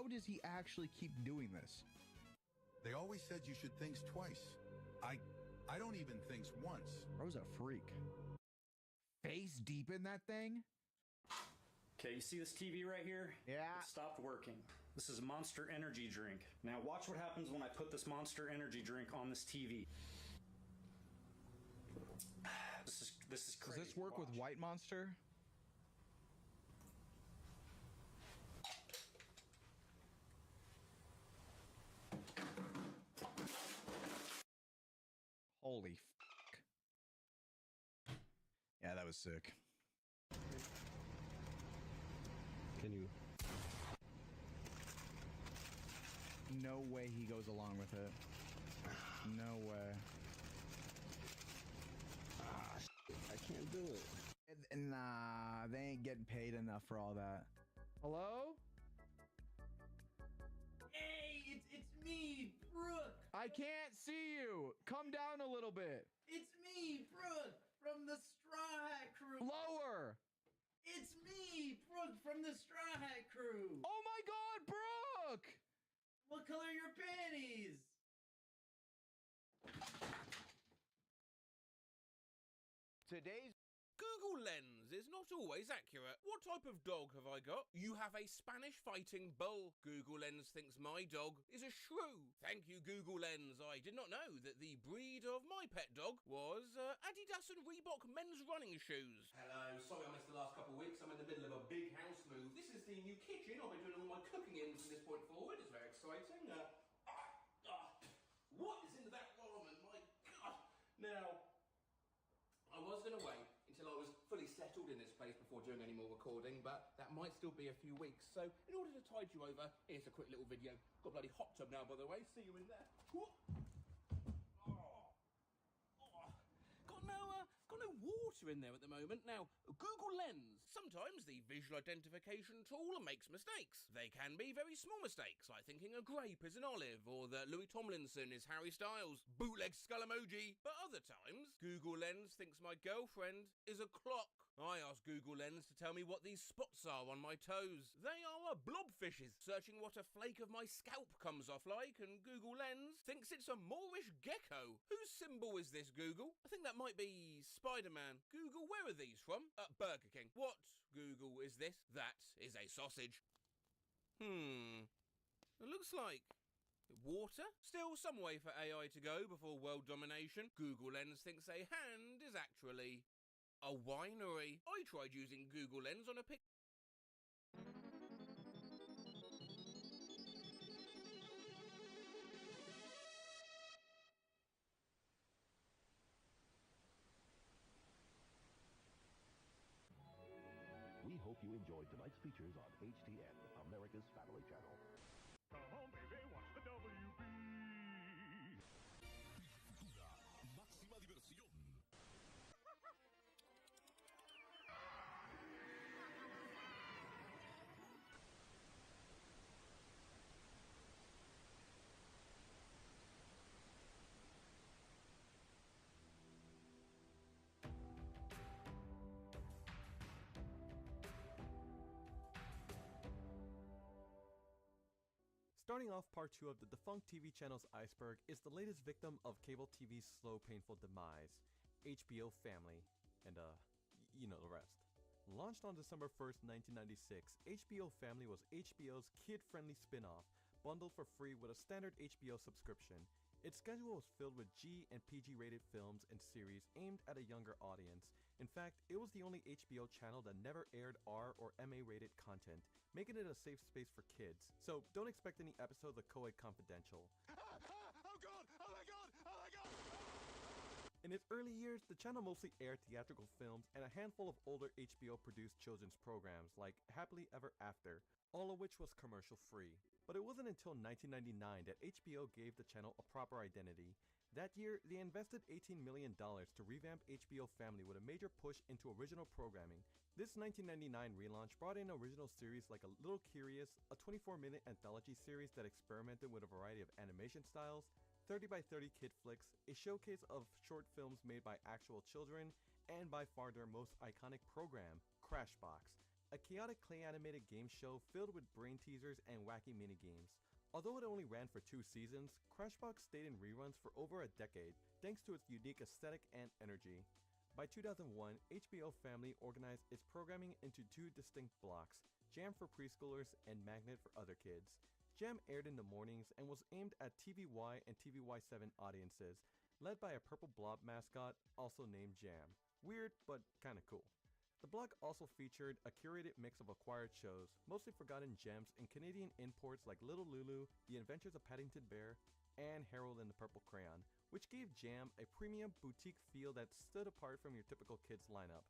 how does he actually keep doing this? They always said you should think twice. I don't even think once. Bro's a freak. Face deep in that thing? Okay, you see this TV right here? Yeah. It stopped working. This is Monster Energy drink. Now watch what happens when I put this Monster Energy drink on this TV. This is crazy. Does this work with White Monster? Holy fuck. Yeah, that was sick. Can you? No way he goes along with it. No way. Ah, I can't do it. Nah, they ain't getting paid enough for all that. Hello? Hey, it's me, Brooke. I can't see you. Come down a little bit. It's me, Brooke, from the Straw Hat Crew. Lower. It's me, Brooke, from the Straw Hat Crew. Oh my God, Brooke! What color are your panties? Today's Google Lens is not always accurate. What type of dog have I got? You have a Spanish fighting bull. Google Lens thinks my dog is a shrew. Thank you, Google Lens. I did not know that the breed of my pet dog was Adidas and Reebok men's running shoes. Hello, sorry I missed the last couple of weeks. I'm in the middle of a big house move. This is the new kitchen. I'll be doing all my cooking in from this point forward. It's very exciting. What is in that ramen? My God. Now, I was going to wait until I was fully settled in this place before doing any more recording, but that might still be a few weeks. So, in order to tide you over, here's a quick little video. Got a bloody hot tub now, by the way. See you in there. Got no water in there at the moment. Now, Google Lens. Sometimes the visual identification tool makes mistakes. They can be very small mistakes, like thinking a grape is an olive, or that Louis Tomlinson is Harry Styles. Bootleg skull emoji. But other times, Google Lens thinks my girlfriend is a clock. I asked Google Lens to tell me what these spots are on my toes. They are blobfishes, searching what a flake of my scalp comes off like, and Google Lens thinks it's a Moorish gecko. Whose symbol is this, Google? I think that might be Spider-Man. Google, where are these from? Burger King. What, Google, is this? That is a sausage. It looks like water? Still some way for AI to go before world domination. Google Lens thinks a hand is actually a winery. I tried using Google Lens on a pic. We hope you enjoyed tonight's features on HTN, America's Family Channel. Come on, baby, watch the WB. Máxima diversión. Starting off part 2 of the defunct TV channel's iceberg is the latest victim of cable TV's slow, painful demise, HBO Family, and you know the rest. Launched on December 1st, 1996, HBO Family was HBO's kid-friendly spin-off, bundled for free with a standard HBO subscription. Its schedule was filled with G and PG-rated films and series aimed at a younger audience. In fact, it was the only HBO channel that never aired R or MA-rated content, making it a safe space for kids. So don't expect any episodes of Co-Ed Confidential. Oh God! Oh my God! Oh my God! In its early years, the channel mostly aired theatrical films and a handful of older HBO-produced children's programs like Happily Ever After, all of which was commercial-free. But it wasn't until 1999 that HBO gave the channel a proper identity. That year, they invested $18 million to revamp HBO Family with a major push into original programming. This 1999 relaunch brought in original series like A Little Curious, a 24-minute anthology series that experimented with a variety of animation styles, 30 by 30 kid flicks, a showcase of short films made by actual children, and by far their most iconic program, Crashbox. a chaotic clay-animated game show filled with brain teasers and wacky minigames. Although it only ran for 2 seasons, Crashbox stayed in reruns for over a decade, thanks to its unique aesthetic and energy. By 2001, HBO Family organized its programming into 2 distinct blocks, Jam for preschoolers and Magnet for other kids. Jam aired in the mornings and was aimed at TVY and TVY7 audiences, led by a purple blob mascot, also named Jam. Weird, but kinda cool. The block also featured a curated mix of acquired shows, mostly forgotten gems and Canadian imports like Little Lulu, The Adventures of Paddington Bear, and Harold and the Purple Crayon, which gave Jam a premium boutique feel that stood apart from your typical kids lineup.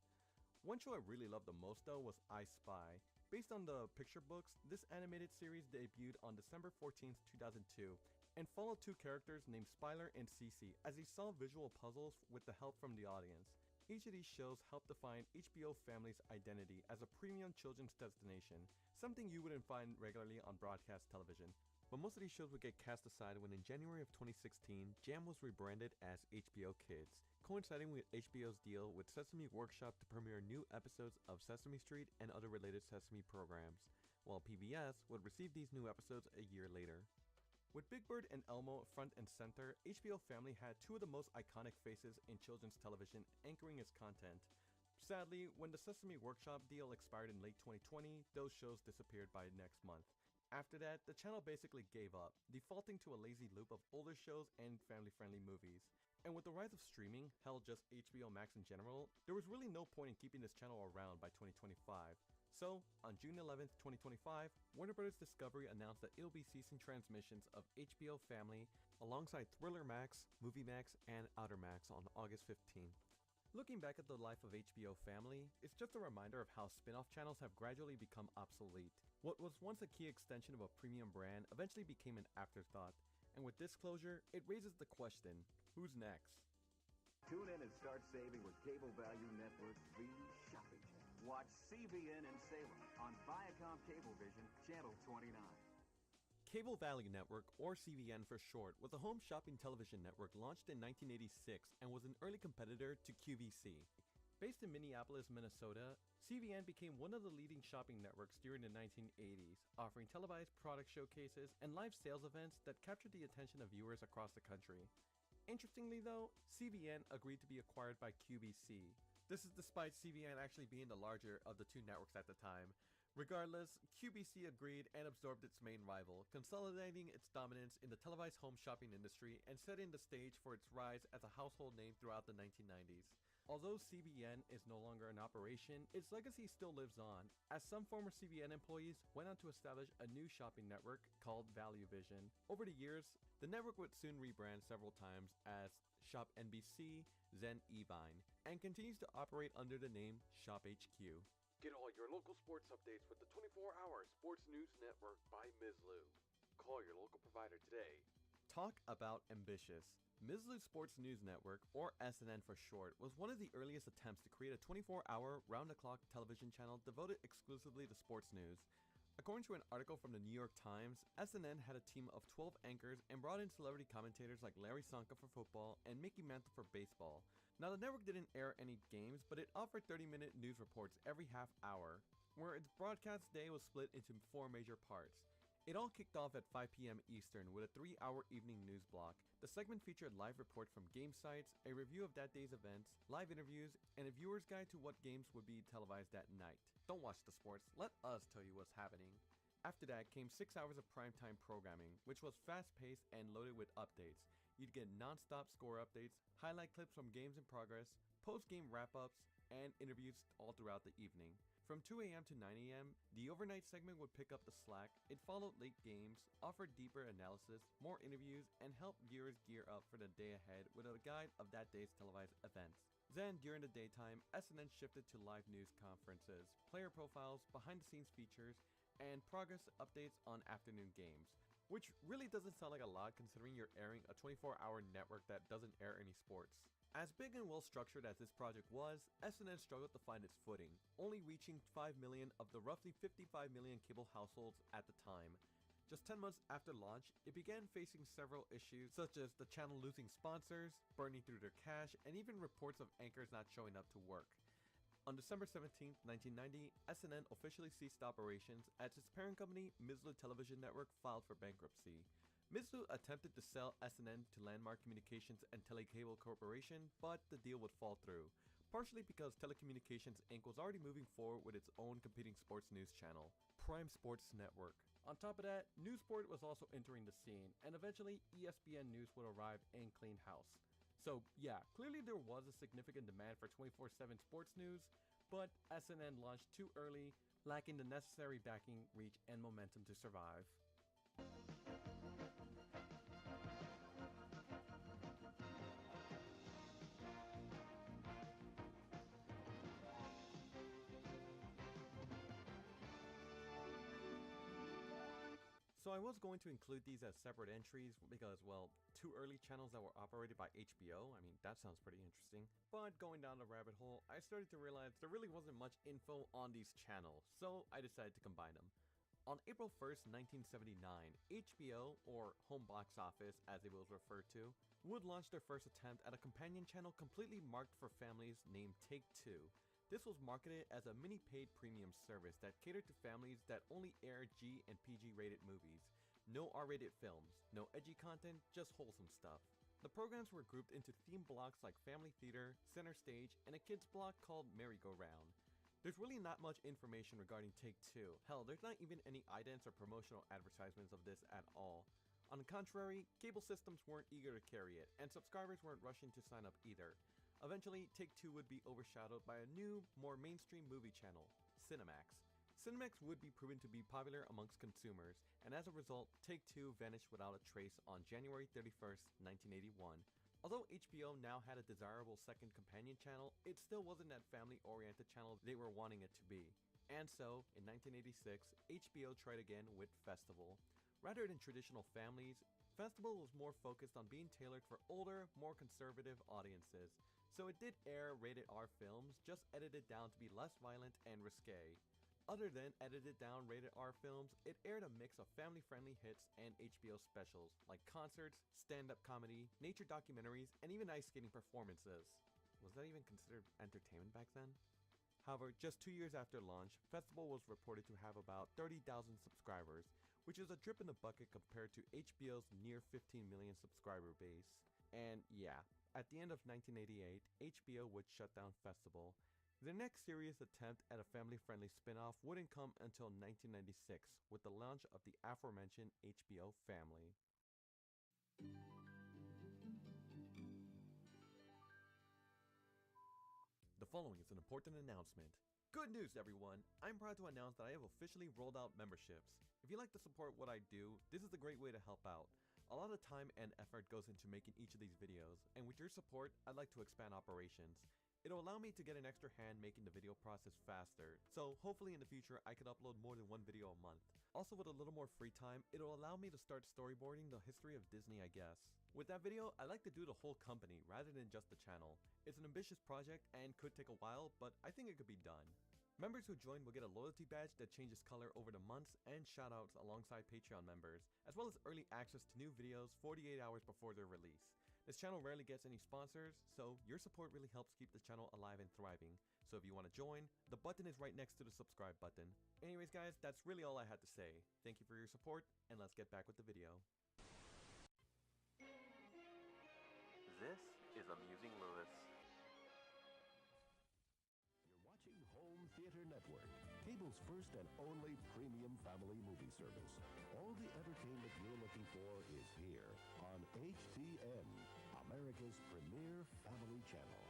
One show I really loved the most though was I Spy. Based on the picture books, this animated series debuted on December 14th, 2002, and followed 2 characters named Spyler and Cece as they solved visual puzzles with the help from the audience. Each of these shows helped define HBO Family's identity as a premium children's destination, something you wouldn't find regularly on broadcast television. But most of these shows would get cast aside when in January of 2016, Jam was rebranded as HBO Kids, coinciding with HBO's deal with Sesame Workshop to premiere new episodes of Sesame Street and other related Sesame programs, while PBS would receive these new episodes a year later. With Big Bird and Elmo front and center, HBO Family had 2 of the most iconic faces in children's television anchoring its content. Sadly, when the Sesame Workshop deal expired in late 2020, those shows disappeared by next month. After that, the channel basically gave up, defaulting to a lazy loop of older shows and family-friendly movies. And with the rise of streaming, hell just HBO Max in general, there was really no point in keeping this channel around by 2025. So, on June 11th, 2025, Warner Bros. Discovery announced that it'll be ceasing transmissions of HBO Family alongside Thriller Max, Movie Max, and Outer Max on August 15th. Looking back at the life of HBO Family, it's just a reminder of how spin-off channels have gradually become obsolete. What was once a key extension of a premium brand eventually became an afterthought, and with this closure, it raises the question, who's next? Tune in and start saving with Cable Value Network V Shopping Channel. Watch CBN in Salem on Viacom Cablevision, Channel 29. Cable Value Network, or CVN for short, was a home shopping television network launched in 1986 and was an early competitor to QVC. Based in Minneapolis, Minnesota, CVN became one of the leading shopping networks during the 1980s, offering televised product showcases and live sales events that captured the attention of viewers across the country. Interestingly though, CVN agreed to be acquired by QVC. This is despite CVN actually being the larger of the 2 networks at the time. Regardless, QVC agreed and absorbed its main rival, consolidating its dominance in the televised home shopping industry and setting the stage for its rise as a household name throughout the 1990s. Although CVN is no longer in operation, its legacy still lives on, as some former CVN employees went on to establish a new shopping network called Value Vision. Over the years, the network would soon rebrand several times as Shop NBC, Zen Evine, and continues to operate under the name Shop HQ. Get all your local sports updates with the 24-hour Sports News Network by Ms. Lou. Call your local provider today. Talk about ambitious. Ms. Lou's Sports News Network, or SNN for short, was one of the earliest attempts to create a 24-hour, round-the-clock television channel devoted exclusively to sports news. According to an article from the New York Times, SNN had a team of 12 anchors and brought in celebrity commentators like Larry Sonka for football and Mickey Mantle for baseball. Now, the network didn't air any games, but it offered 30-minute news reports every half hour, where its broadcast day was split into 4 major parts. It all kicked off at 5 p.m. Eastern with a 3-hour evening news block. The segment featured live reports from game sites, a review of that day's events, live interviews, and a viewer's guide to what games would be televised that night. Don't watch the sports, let us tell you what's happening. After that came 6 hours of primetime programming, which was fast-paced and loaded with updates. You'd get non-stop score updates, highlight clips from games in progress, post-game wrap-ups, and interviews all throughout the evening. From 2 a.m. to 9 a.m., the overnight segment would pick up the slack. It followed late games, offered deeper analysis, more interviews, and helped viewers gear up for the day ahead with a guide of that day's televised events. Then, during the daytime, SNN shifted to live news conferences, player profiles, behind-the-scenes features, and progress updates on afternoon games. Which really doesn't sound like a lot considering you're airing a 24-hour network that doesn't air any sports. As big and well structured as this project was, SNN struggled to find its footing, only reaching 5 million of the roughly 55 million cable households at the time. Just 10 months after launch, it began facing several issues such as the channel losing sponsors, burning through their cash, and even reports of anchors not showing up to work. On December 17, 1990, SNN officially ceased operations as its parent company, Mizlu Television Network, filed for bankruptcy. Mizlu attempted to sell SNN to Landmark Communications and Telecable Corporation, but the deal would fall through, partially because Telecommunications Inc. was already moving forward with its own competing sports news channel, Prime Sports Network. On top of that, Newsport was also entering the scene, and eventually ESPN News would arrive and clean house. So yeah, clearly there was a significant demand for 24/7 sports news, but SNN launched too early, lacking the necessary backing, reach, and momentum to survive. So I was going to include these as separate entries because, well, two early channels that were operated by HBO, I mean, that sounds pretty interesting. But going down the rabbit hole, I started to realize there really wasn't much info on these channels, so I decided to combine them. On April 1st, 1979, HBO, or Home Box Office as it was referred to, would launch their first attempt at a companion channel completely marked for families named Take-Two. This was marketed as a mini-paid premium service that catered to families that only aired G and PG rated movies. No R-rated films, no edgy content, just wholesome stuff. The programs were grouped into theme blocks like Family Theater, Center Stage, and a kids block called Merry-Go-Round. There's really not much information regarding Take-Two. Hell, there's not even any idents or promotional advertisements of this at all. On the contrary, cable systems weren't eager to carry it, and subscribers weren't rushing to sign up either. Eventually, Take-Two would be overshadowed by a new, more mainstream movie channel, Cinemax. Cinemax would be proven to be popular amongst consumers, and as a result, Take-Two vanished without a trace on January 31st, 1981. Although HBO now had a desirable second companion channel, it still wasn't that family-oriented channel they were wanting it to be. And so, in 1986, HBO tried again with Festival. Rather than traditional families, Festival was more focused on being tailored for older, more conservative audiences. So it did air rated R films, just edited down to be less violent and risque. Other than edited down rated R films, it aired a mix of family-friendly hits and HBO specials, like concerts, stand-up comedy, nature documentaries, and even ice skating performances. Was that even considered entertainment back then? However, just 2 years after launch, Festival was reported to have about 30,000 subscribers, which is a drip in the bucket compared to HBO's near 15 million subscriber base. And yeah, at the end of 1988, HBO would shut down Festival. Their next serious attempt at a family-friendly spin-off wouldn't come until 1996, with the launch of the aforementioned HBO Family. The following is an important announcement. Good news, everyone! I'm proud to announce that I have officially rolled out memberships. If you like to support what I do, this is a great way to help out. A lot of time and effort goes into making each of these videos, and with your support, I'd like to expand operations. It'll allow me to get an extra hand making the video process faster, so hopefully in the future I could upload more than one video a month. Also, with a little more free time, it'll allow me to start storyboarding the history of Disney, I guess. With that video, I like to do the whole company rather than just the channel. It's an ambitious project and could take a while, but I think it could be done. Members who join will get a loyalty badge that changes color over the months and shoutouts alongside Patreon members, as well as early access to new videos 48 hours before their release. This channel rarely gets any sponsors, so your support really helps keep the channel alive and thriving. So if you want to join, the button is right next to the subscribe button. Anyways guys, that's really all I had to say. Thank you for your support, and let's get back with the video. This is Amusing Lewis. You're watching Home Theater Network, cable's first and only premium family movie service. All the entertainment you're looking for is here on HTN, America's premier family channel.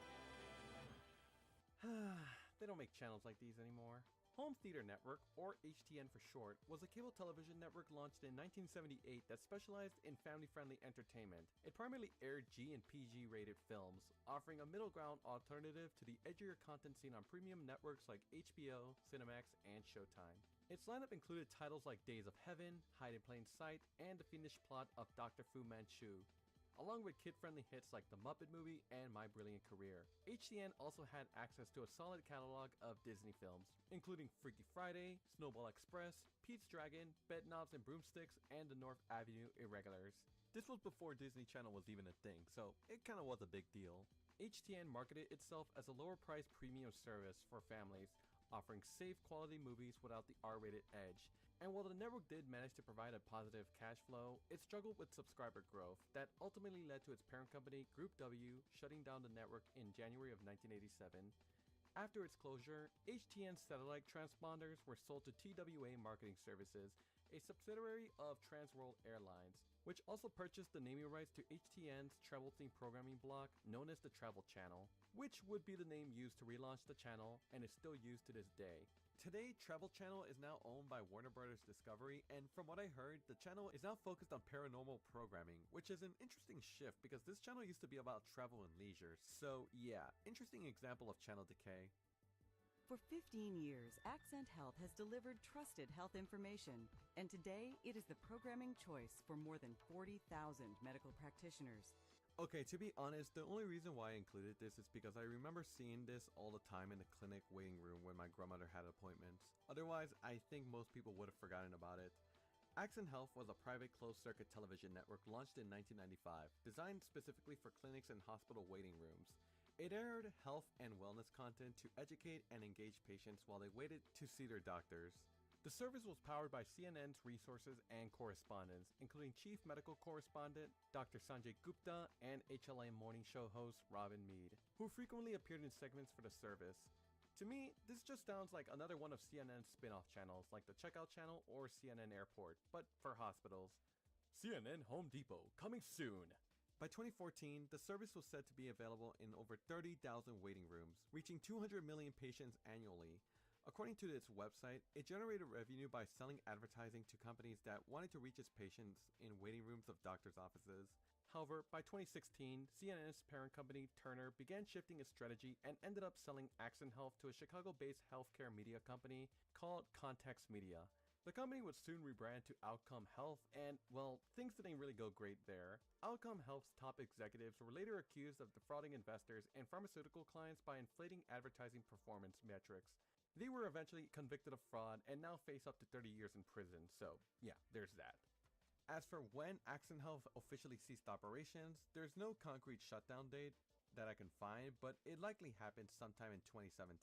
They don't make channels like these anymore. Home Theater Network, or HTN for short, was a cable television network launched in 1978 that specialized in family-friendly entertainment. It primarily aired G and PG rated films, offering a middle ground alternative to the edgier content seen on premium networks like HBO, Cinemax, and Showtime. Its lineup included titles like Days of Heaven, Hide in Plain Sight, and the fiendish plot of Dr. Fu Manchu. along with kid-friendly hits like The Muppet Movie and My Brilliant Career. HTN also had access to a solid catalog of Disney films, including Freaky Friday, Snowball Express, Pete's Dragon, Bedknobs and Broomsticks, and the North Avenue Irregulars. This was before Disney Channel was even a thing, so it kinda was a big deal. HTN marketed itself as a lower-priced premium service for families, offering safe quality movies without the R-rated edge. And while the network did manage to provide a positive cash flow, it struggled with subscriber growth that ultimately led to its parent company, Group W, shutting down the network in January of 1987. After its closure, HTN's satellite transponders were sold to TWA Marketing Services, a subsidiary of Transworld Airlines, which also purchased the naming rights to HTN's travel-themed programming block known as the Travel Channel, which would be the name used to relaunch the channel and is still used to this day. Today, Travel Channel is now owned by Warner Bros. Discovery, and from what I heard, the channel is now focused on paranormal programming, which is an interesting shift because this channel used to be about travel and leisure. So yeah, interesting example of channel decay. For 15 years, Accent Health has delivered trusted health information, and today it is the programming choice for more than 40,000 medical practitioners. Okay, to be honest, the only reason why I included this is because I remember seeing this all the time in the clinic waiting room when my grandmother had appointments. Otherwise, I think most people would have forgotten about it. Accent Health was a private closed-circuit television network launched in 1995, designed specifically for clinics and hospital waiting rooms. It aired health and wellness content to educate and engage patients while they waited to see their doctors. The service was powered by CNN's resources and correspondents, including Chief Medical Correspondent Dr. Sanjay Gupta and HLA Morning Show host Robin Meade, who frequently appeared in segments for the service. To me, this just sounds like another one of CNN's spin-off channels like the Checkout Channel or CNN Airport, but for hospitals. CNN Home Depot, coming soon! By 2014, the service was said to be available in over 30,000 waiting rooms, reaching 200 million patients annually. According to its website, it generated revenue by selling advertising to companies that wanted to reach its patients in waiting rooms of doctors' offices. However, by 2016, CNN's parent company, Turner, began shifting its strategy and ended up selling Accent Health to a Chicago-based healthcare media company called Context Media. The company would soon rebrand to Outcome Health, and, well, things didn't really go great there. Outcome Health's top executives were later accused of defrauding investors and pharmaceutical clients by inflating advertising performance metrics. They were eventually convicted of fraud and now face up to 30 years in prison, so yeah, there's that. As for when Accent Health officially ceased operations, there's no concrete shutdown date that I can find, but it likely happened sometime in 2017.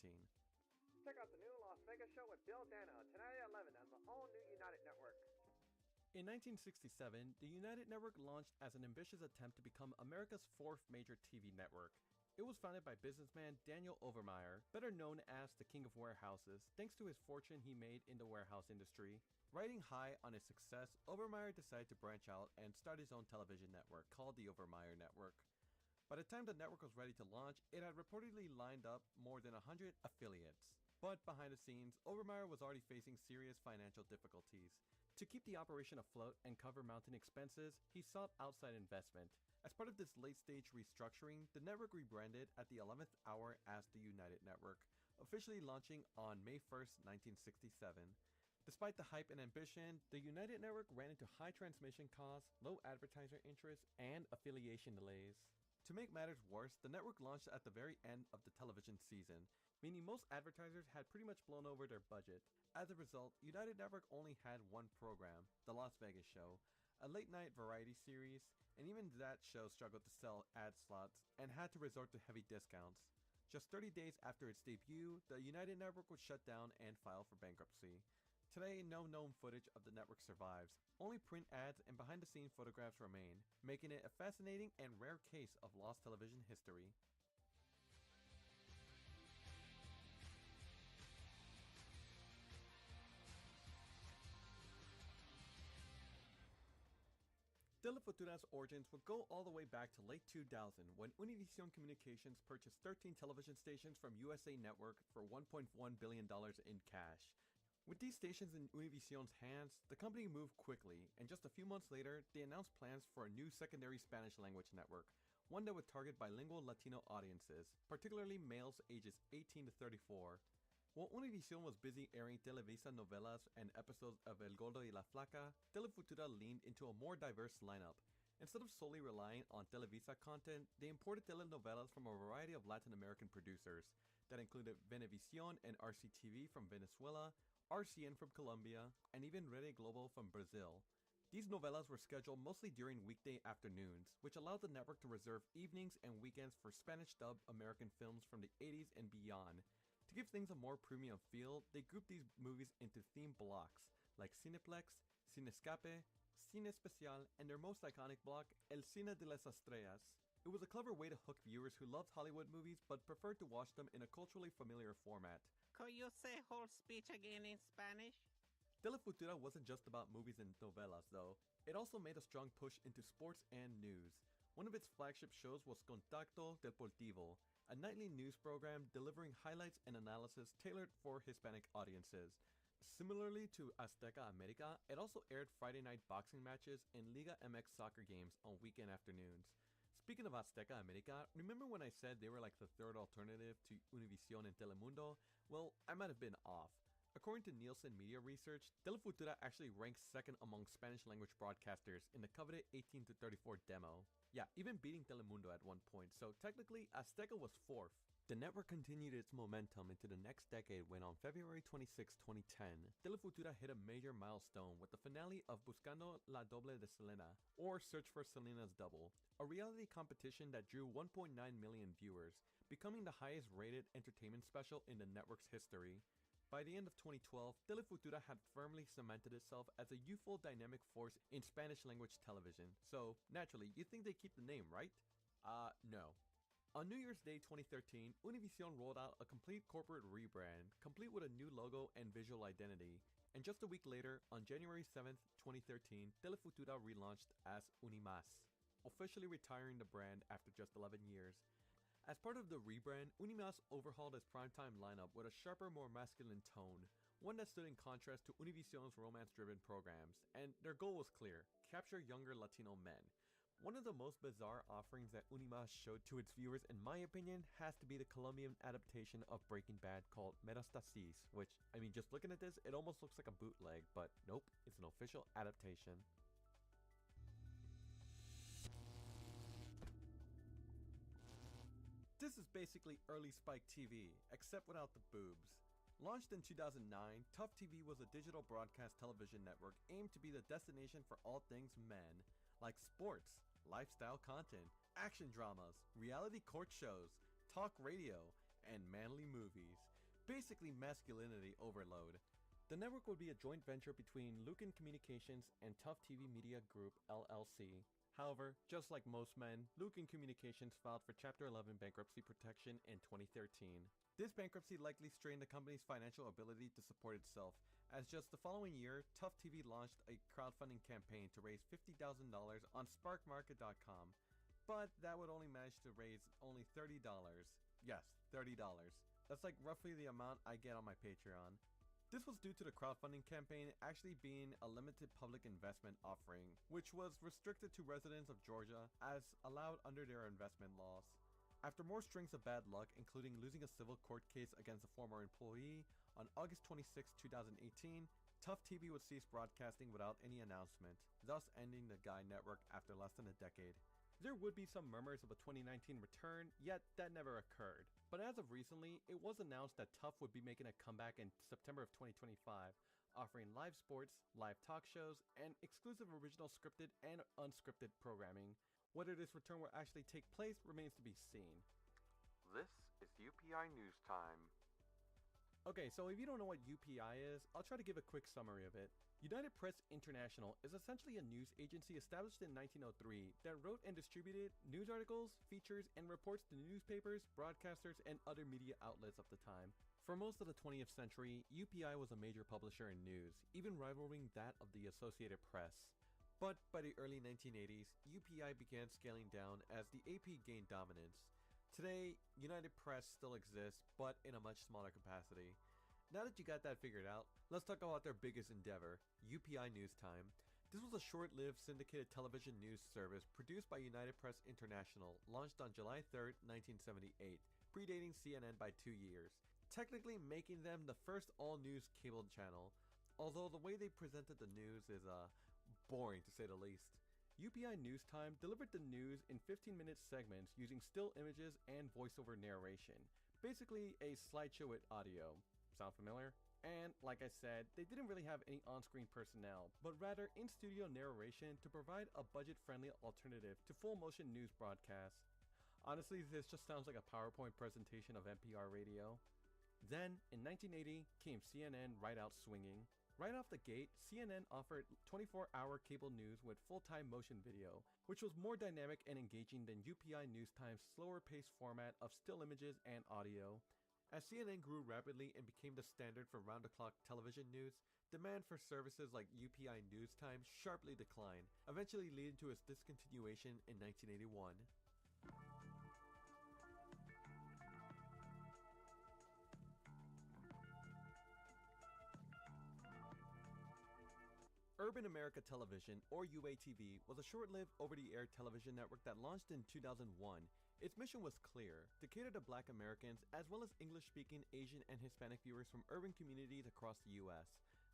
Check out the new Las Vegas show with Bill Dano tonight at 11 on the all-new United Network. In 1967, the United Network launched as an ambitious attempt to become America's fourth major TV network. It was founded by businessman Daniel Overmeyer, better known as the King of Warehouses, thanks to his fortune he made in the warehouse industry. Riding high on his success, Overmeyer decided to branch out and start his own television network called the Overmeyer Network. By the time the network was ready to launch, it had reportedly lined up more than 100 affiliates. But behind the scenes, Overmeyer was already facing serious financial difficulties. To keep the operation afloat and cover mounting expenses, he sought outside investment. As part of this late-stage restructuring, the network rebranded at the 11th hour as the United Network, officially launching on May 1st, 1967. Despite the hype and ambition, the United Network ran into high transmission costs, low advertiser interest, and affiliation delays. To make matters worse, the network launched at the very end of the television season, meaning most advertisers had pretty much blown over their budget. As a result, United Network only had one program, The Las Vegas Show, a late-night variety series, and even that show struggled to sell ad slots and had to resort to heavy discounts. Just 30 days after its debut, the United Network was shut down and filed for bankruptcy. Today, no known footage of the network survives. Only print ads and behind-the-scenes photographs remain, making it a fascinating and rare case of lost television history. Telefutura's origins would go all the way back to late 2000 when Univision Communications purchased 13 television stations from USA Network for $1.1 billion in cash. With these stations in Univision's hands, the company moved quickly, and just a few months later, they announced plans for a new secondary Spanish language network, one that would target bilingual Latino audiences, particularly males ages 18 to 34. While Univision was busy airing Televisa novelas and episodes of El Gordo y la Flaca, Telefutura leaned into a more diverse lineup. Instead of solely relying on Televisa content, they imported telenovelas from a variety of Latin American producers that included Venevisión and RCTV from Venezuela, RCN from Colombia, and even Rede Globo from Brazil. These novelas were scheduled mostly during weekday afternoons, which allowed the network to reserve evenings and weekends for Spanish-dubbed American films from the 80s and beyond. To give things a more premium feel, they grouped these movies into theme blocks, like Cineplex, Cinescape, Cine Especial, and their most iconic block, El Cine de las Estrellas. It was a clever way to hook viewers who loved Hollywood movies but preferred to watch them in a culturally familiar format. Could you say whole speech again in Spanish? Telefutura wasn't just about movies and novelas, though. It also made a strong push into sports and news. One of its flagship shows was Contacto Deportivo, a nightly news program delivering highlights and analysis tailored for Hispanic audiences. Similarly to Azteca America, it also aired Friday night boxing matches and Liga MX soccer games on weekend afternoons. Speaking of Azteca America, remember when I said they were like the third alternative to Univision and Telemundo? Well, I might have been off. According to Nielsen Media Research, Telefutura actually ranks second among Spanish-language broadcasters in the coveted 18 to 34 demo. Yeah, even beating Telemundo at one point, so technically Azteca was fourth. The network continued its momentum into the next decade when on February 26, 2010, Telefutura hit a major milestone with the finale of Buscando la Doble de Selena, or Search for Selena's Double, a reality competition that drew 1.9 million viewers, becoming the highest rated entertainment special in the network's history. By the end of 2012, Telefutura had firmly cemented itself as a youthful dynamic force in Spanish-language television, so naturally, you'd think they keep the name, right? No. On New Year's Day 2013, Univision rolled out a complete corporate rebrand, complete with a new logo and visual identity. And just a week later, on January 7th, 2013, Telefutura relaunched as Unimas, officially retiring the brand after just 11 years. As part of the rebrand, Unimas overhauled its primetime lineup with a sharper, more masculine tone, one that stood in contrast to Univision's romance-driven programs, and their goal was clear: capture younger Latino men. One of the most bizarre offerings that Unimas showed to its viewers, in my opinion, has to be the Colombian adaptation of Breaking Bad called Metastasis, which, I mean, just looking at this, it almost looks like a bootleg, but nope, it's an official adaptation. This is basically early Spike TV, except without the boobs. Launched in 2009, Tough TV was a digital broadcast television network aimed to be the destination for all things men, like sports, lifestyle content, action dramas, reality court shows, talk radio, and manly movies. Basically masculinity overload. The network would be a joint venture between Lucan Communications and Tough TV Media Group LLC. However, just like most men, Lucan Communications filed for Chapter 11 bankruptcy protection in 2013. This bankruptcy likely strained the company's financial ability to support itself, as just the following year, Tough TV launched a crowdfunding campaign to raise $50,000 on sparkmarket.com, but that would only manage to raise only $30. Yes, $30. That's like roughly the amount I get on my Patreon. This was due to the crowdfunding campaign actually being a limited public investment offering, which was restricted to residents of Georgia as allowed under their investment laws. After more strings of bad luck, including losing a civil court case against a former employee, on August 26, 2018, Tough TV would cease broadcasting without any announcement, thus ending the Guy network after less than a decade. There would be some murmurs of a 2019 return, yet that never occurred. But as of recently, it was announced that Tough would be making a comeback in September of 2025, offering live sports, live talk shows, and exclusive original scripted and unscripted programming. Whether this return will actually take place remains to be seen. This is UPI News Time. Okay, so if you don't know what UPI is, I'll try to give a quick summary of it. United Press International is essentially a news agency established in 1903 that wrote and distributed news articles, features, and reports to newspapers, broadcasters, and other media outlets of the time. For most of the 20th century, UPI was a major publisher in news, even rivaling that of the Associated Press. But by the early 1980s, UPI began scaling down as the AP gained dominance. Today, United Press still exists, but in a much smaller capacity. Now that you got that figured out, let's talk about their biggest endeavor, UPI News Time. This was a short-lived syndicated television news service produced by United Press International, launched on July 3rd, 1978, predating CNN by 2 years, technically making them the first all-news cable channel, although the way they presented the news is boring to say the least. UPI News Time delivered the news in 15-minute segments using still images and voiceover narration. Basically a slideshow with audio. Sound familiar? And like I said, they didn't really have any on-screen personnel, but rather in-studio narration to provide a budget-friendly alternative to full-motion news broadcasts. Honestly, this just sounds like a PowerPoint presentation of NPR radio. Then, in 1980, came CNN Right Out Swinging. Right off the gate, CNN offered 24-hour cable news with full-time motion video, which was more dynamic and engaging than UPI News Time's slower-paced format of still images and audio. As CNN grew rapidly and became the standard for round-the-clock television news, demand for services like UPI News Time sharply declined, eventually leading to its discontinuation in 1981. Urban America Television, or UATV, was a short-lived over-the-air television network that launched in 2001. Its mission was clear: to cater to Black Americans as well as English-speaking Asian and Hispanic viewers from urban communities across the US.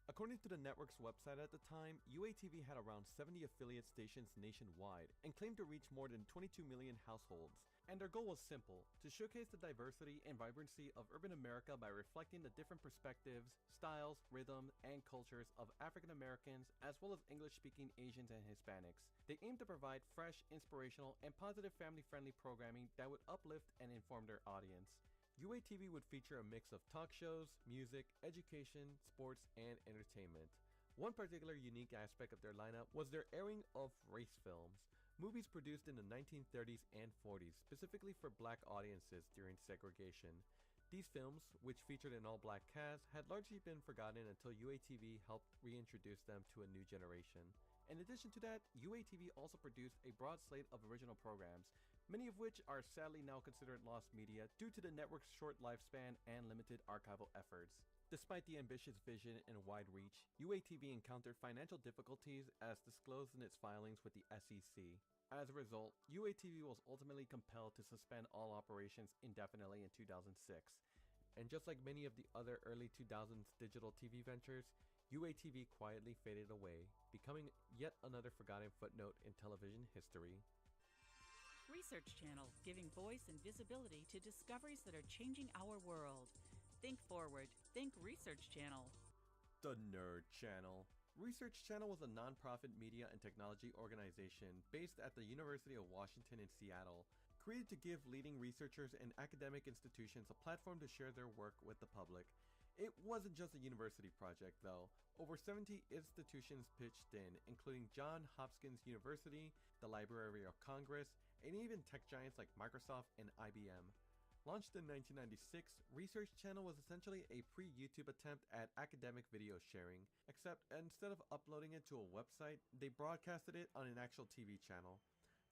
According to the network's website at the time, UATV had around 70 affiliate stations nationwide and claimed to reach more than 22 million households. And their goal was simple: to showcase the diversity and vibrancy of urban America by reflecting the different perspectives, styles, rhythms, and cultures of African Americans as well as English-speaking Asians and Hispanics. They aimed to provide fresh, inspirational, and positive family-friendly programming that would uplift and inform their audience. UATV would feature a mix of talk shows, music, education, sports, and entertainment. One particular unique aspect of their lineup was their airing of race films, movies produced in the 1930s and 40s, specifically for Black audiences during segregation. These films, which featured an all-Black cast, had largely been forgotten until UATV helped reintroduce them to a new generation. In addition to that, UATV also produced a broad slate of original programs, many of which are sadly now considered lost media due to the network's short lifespan and limited archival efforts. Despite the ambitious vision and wide reach, UATV encountered financial difficulties as disclosed in its filings with the SEC. As a result, UATV was ultimately compelled to suspend all operations indefinitely in 2006. And just like many of the other early 2000s digital TV ventures, UATV quietly faded away, becoming yet another forgotten footnote in television history. Research Channel, giving voice and visibility to discoveries that are changing our world. Think forward. Think Research Channel. The Nerd Channel. Research Channel was a non-profit media and technology organization based at the University of Washington in Seattle, created to give leading researchers and academic institutions a platform to share their work with the public. It wasn't just a university project, though. Over 70 institutions pitched in, including Johns Hopkins University, the Library of Congress, and even tech giants like Microsoft and IBM. Launched in 1996, Research Channel was essentially a pre-YouTube attempt at academic video sharing, except instead of uploading it to a website, they broadcasted it on an actual TV channel.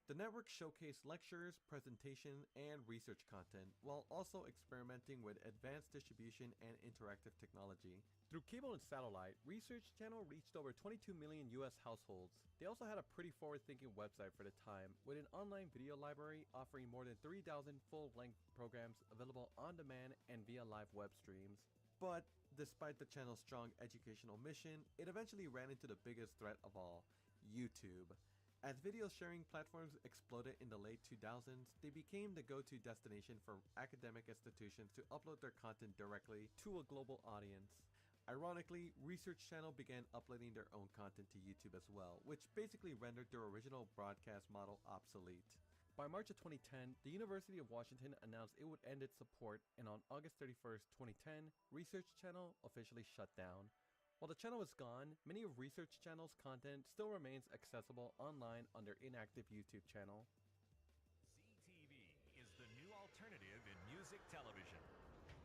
The network showcased lectures, presentation, and research content, while also experimenting with advanced distribution and interactive technology. Through cable and satellite, Research Channel reached over 22 million US households. They also had a pretty forward-thinking website for the time, with an online video library offering more than 3,000 full-length programs available on demand and via live web streams. But despite the channel's strong educational mission, it eventually ran into the biggest threat of all: YouTube. As video sharing platforms exploded in the late 2000s, they became the go-to destination for academic institutions to upload their content directly to a global audience. Ironically, Research Channel began uploading their own content to YouTube as well, which basically rendered their original broadcast model obsolete. By March of 2010, the University of Washington announced it would end its support, and on August 31st, 2010, Research Channel officially shut down. While the channel is gone, many of Research Channel's content still remains accessible online on their inactive YouTube channel. ZTV is the new alternative in music television.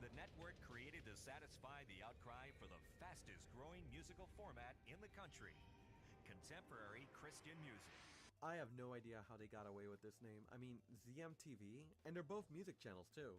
The network created to satisfy the outcry for the fastest growing musical format in the country: contemporary Christian music. I have no idea how they got away with this name. I mean, ZMTV, and they're both music channels too.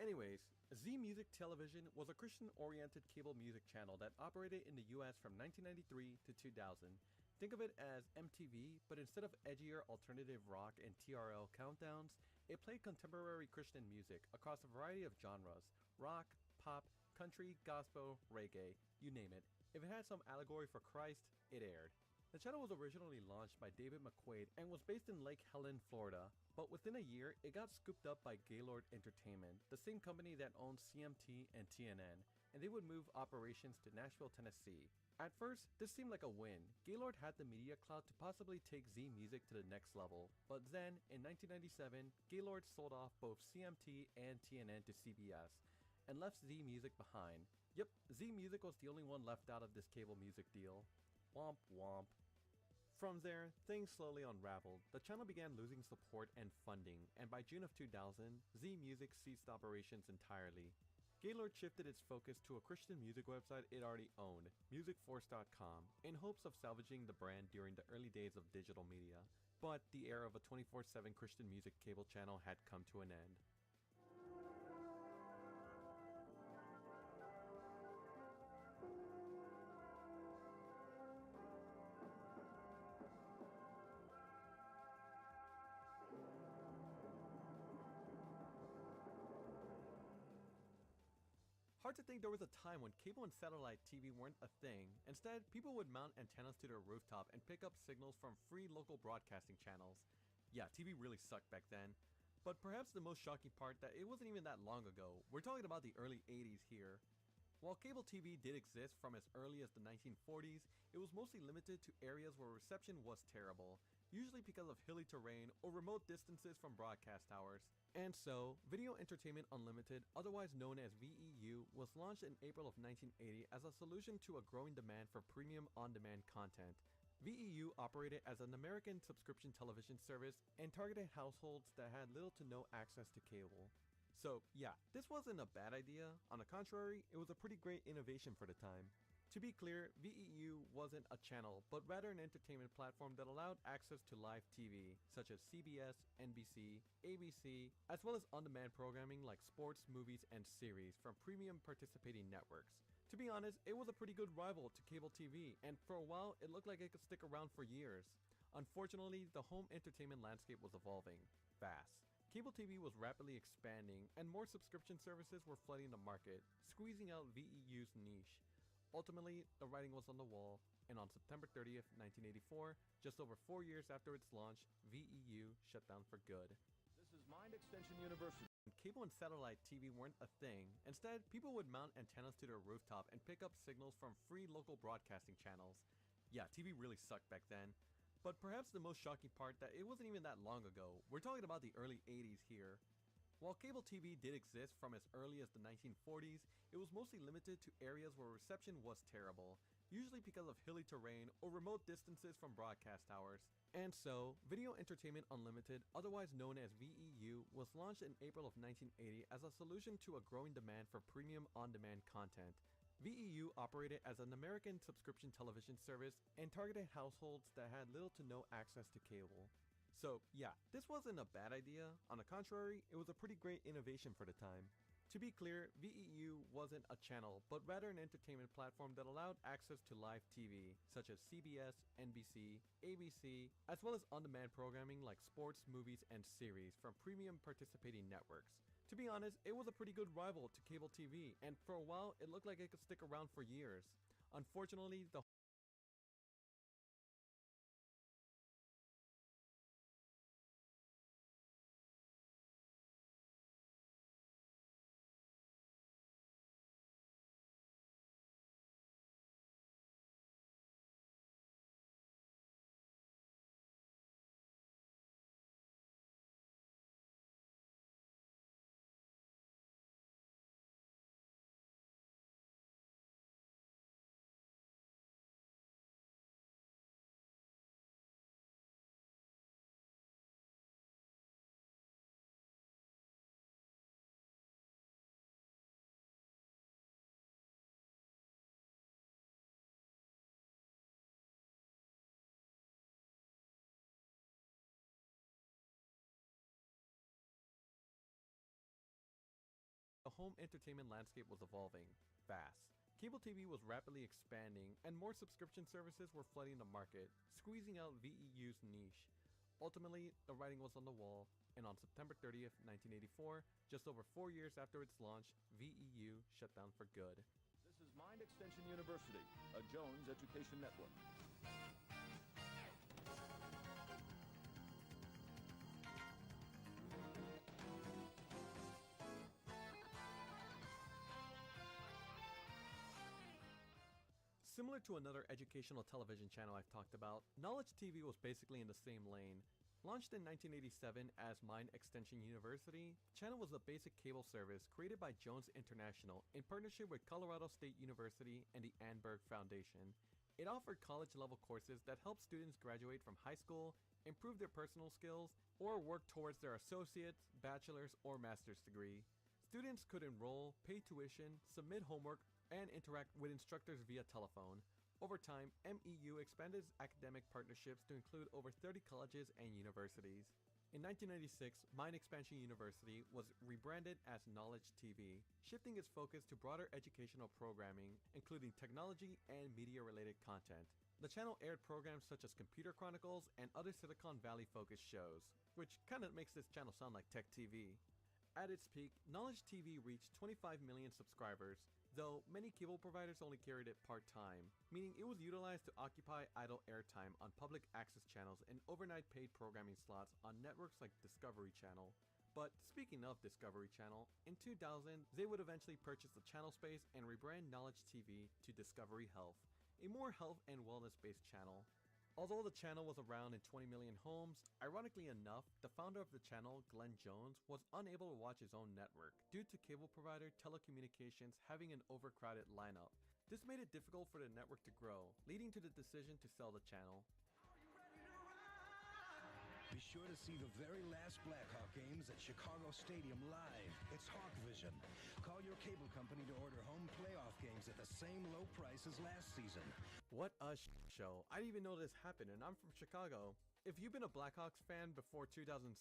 Anyways, Z Music Television was a Christian-oriented cable music channel that operated in the US from 1993 to 2000. Think of it as MTV, but instead of edgier alternative rock and TRL countdowns, it played contemporary Christian music across a variety of genres: rock, pop, country, gospel, reggae, you name it. If it had some allegory for Christ, it aired. The channel was originally launched by David McQuaid and was based in Lake Helen, Florida, but within a year, it got scooped up by Gaylord Entertainment, the same company that owns CMT and TNN, and they would move operations to Nashville, Tennessee. At first, this seemed like a win. Gaylord had the media clout to possibly take Z Music to the next level, but then, in 1997, Gaylord sold off both CMT and TNN to CBS, and left Z Music behind. Yep, Z Music was the only one left out of this cable music deal. Womp womp. From there, things slowly unraveled. The channel began losing support and funding, and by June of 2000, Z Music ceased operations entirely. Gaylord shifted its focus to a Christian music website it already owned, musicforce.com, in hopes of salvaging the brand during the early days of digital media. But the era of a 24/7 Christian music cable channel had come to an end. Hard to think there was a time when cable and satellite TV weren't a thing. Instead, people would mount antennas to their rooftop and pick up signals from free local broadcasting channels. Yeah, TV really sucked back then. But perhaps the most shocking part that it wasn't even that long ago. We're talking about the early 80s here. While cable TV did exist from as early as the 1940s, it was mostly limited to areas where reception was terrible, usually because of hilly terrain or remote distances from broadcast towers. And so, Video Entertainment Unlimited, otherwise known as VEU, was launched in April of 1980 as a solution to a growing demand for premium on-demand content. VEU operated as an American subscription television service and targeted households that had little to no access to cable. So yeah, this wasn't a bad idea. On the contrary, it was a pretty great innovation for the time. To be clear, VEU wasn't a channel, but rather an entertainment platform that allowed access to live TV, such as CBS, NBC, ABC, as well as on-demand programming like sports, movies, and series from premium participating networks. To be honest, it was a pretty good rival to cable TV, and for a while, it looked like it could stick around for years. Unfortunately, the home entertainment landscape was evolving fast. Cable TV was rapidly expanding, and more subscription services were flooding the market, squeezing out VEU's niche. Ultimately, the writing was on the wall, and on September 30th, 1984, just over 4 years after its launch, VEU shut down for good. This is Mind Extension University. Cable and satellite TV weren't a thing. Instead, people would mount antennas to their rooftop and pick up signals from free local broadcasting channels. Yeah, TV really sucked back then. But perhaps the most shocking part that it wasn't even that long ago. We're talking about the early 80s here. While cable TV did exist from as early as the 1940s, it was mostly limited to areas where reception was terrible, usually because of hilly terrain or remote distances from broadcast towers. And so, Video Entertainment Unlimited, otherwise known as VEU, was launched in April of 1980 as a solution to a growing demand for premium on-demand content. VEU operated as an American subscription television service and targeted households that had little to no access to cable. So yeah, this wasn't a bad idea. On the contrary, it was a pretty great innovation for the time. To be clear, VEU wasn't a channel, but rather an entertainment platform that allowed access to live TV, such as CBS, NBC, ABC, as well as on-demand programming like sports, movies, and series from premium participating networks. To be honest, it was a pretty good rival to cable TV, and for a while, it looked like it could stick around for years. Unfortunately, the home entertainment landscape was evolving fast. Cable TV was rapidly expanding, and more subscription services were flooding the market, squeezing out VEU's niche. Ultimately, the writing was on the wall, and on September 30th, 1984, just over 4 years after its launch, VEU shut down for good. This is Mind Extension University, a Jones Education Network. Similar to another educational television channel I've talked about, Knowledge TV was basically in the same lane. Launched in 1987 as Mind Extension University, the channel was a basic cable service created by Jones International in partnership with Colorado State University and the Annenberg Foundation. It offered college-level courses that helped students graduate from high school, improve their personal skills, or work towards their associate's, bachelor's, or master's degree. Students could enroll, pay tuition, submit homework, and interact with instructors via telephone. Over time, MEU expanded its academic partnerships to include over 30 colleges and universities. In 1996, Mind Expansion University was rebranded as Knowledge TV, shifting its focus to broader educational programming, including technology and media-related content. The channel aired programs such as Computer Chronicles and other Silicon Valley-focused shows, which kinda makes this channel sound like Tech TV. At its peak, Knowledge TV reached 25 million subscribers, though many cable providers only carried it part-time, meaning it was utilized to occupy idle airtime on public access channels and overnight paid programming slots on networks like Discovery Channel. But speaking of Discovery Channel, in 2000, they would eventually purchase the channel space and rebrand Knowledge TV to Discovery Health, a more health and wellness-based channel. Although the channel was around in 20 million homes, ironically enough, the founder of the channel, Glenn Jones, was unable to watch his own network due to cable provider Telecommunications having an overcrowded lineup. This made it difficult for the network to grow, leading to the decision to sell the channel. Be sure to see the very last Blackhawk games at Chicago Stadium live. It's Hawk Vision. Call your cable company to order home playoff games at the same low price as last season. What a show. I didn't even know this happened, and I'm from Chicago. If you've been a Blackhawks fan before 2007,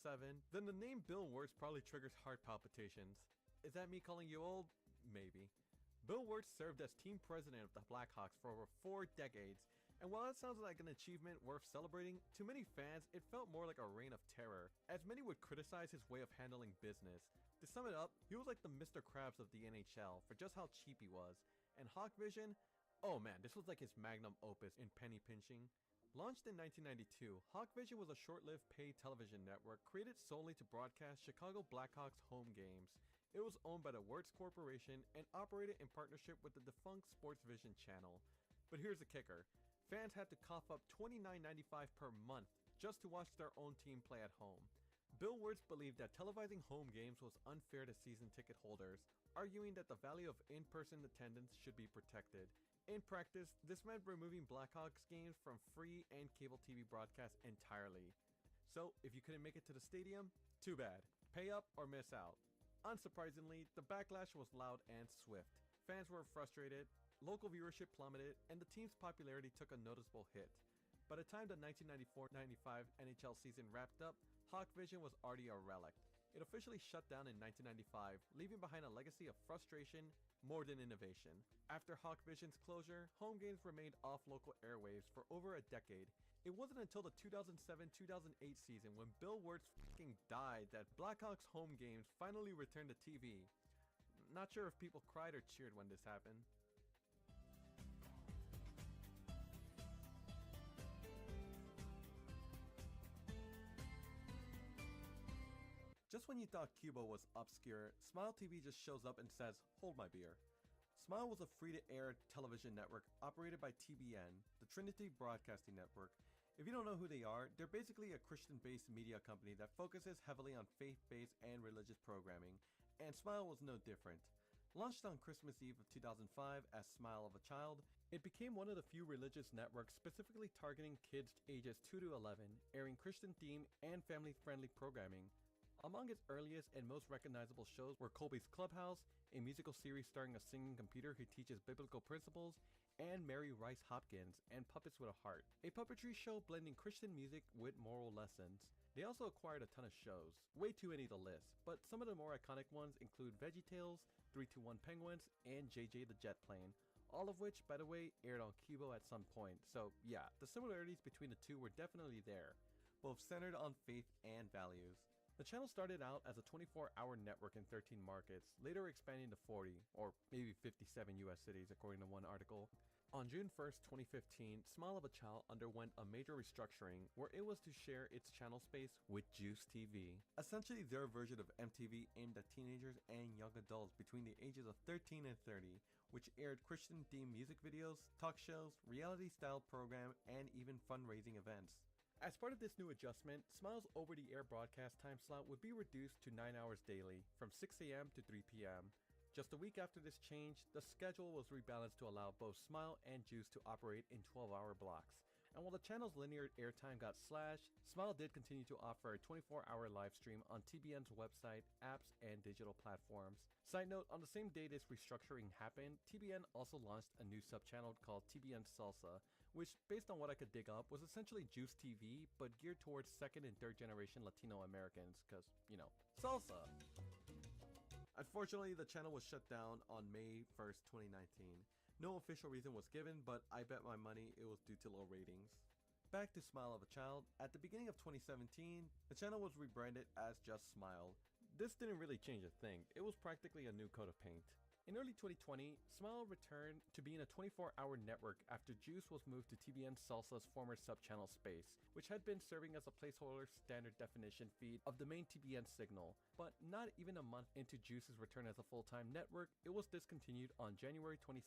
then the name Bill Wirtz probably triggers heart palpitations. Is that me calling you old? Maybe. Bill Wirtz served as team president of the Blackhawks for over 4 decades, and while that sounds like an achievement worth celebrating, to many fans it felt more like a reign of terror, as many would criticize his way of handling business. To sum it up, he was like the Mr. Krabs of the NHL for just how cheap he was, and Hawk Vision, oh man, this was like his magnum opus in penny pinching. Launched in 1992, Hawk Vision was a short-lived paid television network created solely to broadcast Chicago Blackhawks home games. It was owned by the Wirtz Corporation and operated in partnership with the defunct Sports Vision channel. But here's the kicker. Fans had to cough up $29.95 per month just to watch their own team play at home. Bill Wirtz believed that televising home games was unfair to season ticket holders, arguing that the value of in-person attendance should be protected. In practice, this meant removing Blackhawks games from free and cable TV broadcasts entirely. So, if you couldn't make it to the stadium, too bad. Pay up or miss out. Unsurprisingly, the backlash was loud and swift. Fans were frustrated, local viewership plummeted, and the team's popularity took a noticeable hit. By the time the 1994-95 NHL season wrapped up, Hawk Vision was already a relic. It officially shut down in 1995, leaving behind a legacy of frustration more than innovation. After Hawk Vision's closure, home games remained off local airwaves for over a decade. It wasn't until the 2007-2008 season when Bill Wirtz fucking died that Blackhawks home games finally returned to TV. Not sure if people cried or cheered when this happened. Just when you thought Cuba was obscure, Smile TV just shows up and says, "Hold my beer." Smile was a free-to-air television network operated by TBN, the Trinity Broadcasting Network. If you don't know who they are, they're basically a Christian-based media company that focuses heavily on faith-based and religious programming, and Smile was no different. Launched on Christmas Eve of 2005 as Smile of a Child, it became one of the few religious networks specifically targeting kids ages 2 to 11, airing Christian-themed and family-friendly programming. Among its earliest and most recognizable shows were Colby's Clubhouse, a musical series starring a singing computer who teaches biblical principles, and Mary Rice Hopkins and Puppets with a Heart, a puppetry show blending Christian music with moral lessons. They also acquired a ton of shows, way too many to list, but some of the more iconic ones include VeggieTales, 321 Penguins, and JJ the Jet Plane, all of which, by the way, aired on Cubo at some point, so yeah, the similarities between the two were definitely there, both centered on faith and values. The channel started out as a 24-hour network in 13 markets, later expanding to 40, or maybe 57 US cities according to one article. On June 1st, 2015, Smile of a Child underwent a major restructuring where it was to share its channel space with Juice TV, essentially their version of MTV aimed at teenagers and young adults between the ages of 13 and 30, which aired Christian-themed music videos, talk shows, reality-style program, and even fundraising events. As part of this new adjustment, Smile's over-the-air broadcast time slot would be reduced to 9 hours daily, from 6 a.m. to 3 p.m. Just a week after this change, the schedule was rebalanced to allow both Smile and Juice to operate in 12-hour blocks. And while the channel's linear airtime got slashed, Smile did continue to offer a 24-hour live stream on TBN's website, apps, and digital platforms. Side note, on the same day this restructuring happened, TBN also launched a new sub-channel called TBN Salsa, which, based on what I could dig up, was essentially Juice TV, but geared towards second and third generation Latino Americans, cause, you know, salsa! Unfortunately, the channel was shut down on May 1st, 2019. No official reason was given, but I bet my money it was due to low ratings. Back to Smile of a Child, at the beginning of 2017, the channel was rebranded as just Smile. This didn't really change a thing, it was practically a new coat of paint. In early 2020, Smile returned to being a 24-hour network after Juice was moved to TBN Salsa's former sub-channel space, which had been serving as a placeholder standard definition feed of the main TBN signal. But not even a month into Juice's return as a full-time network, it was discontinued on January 26,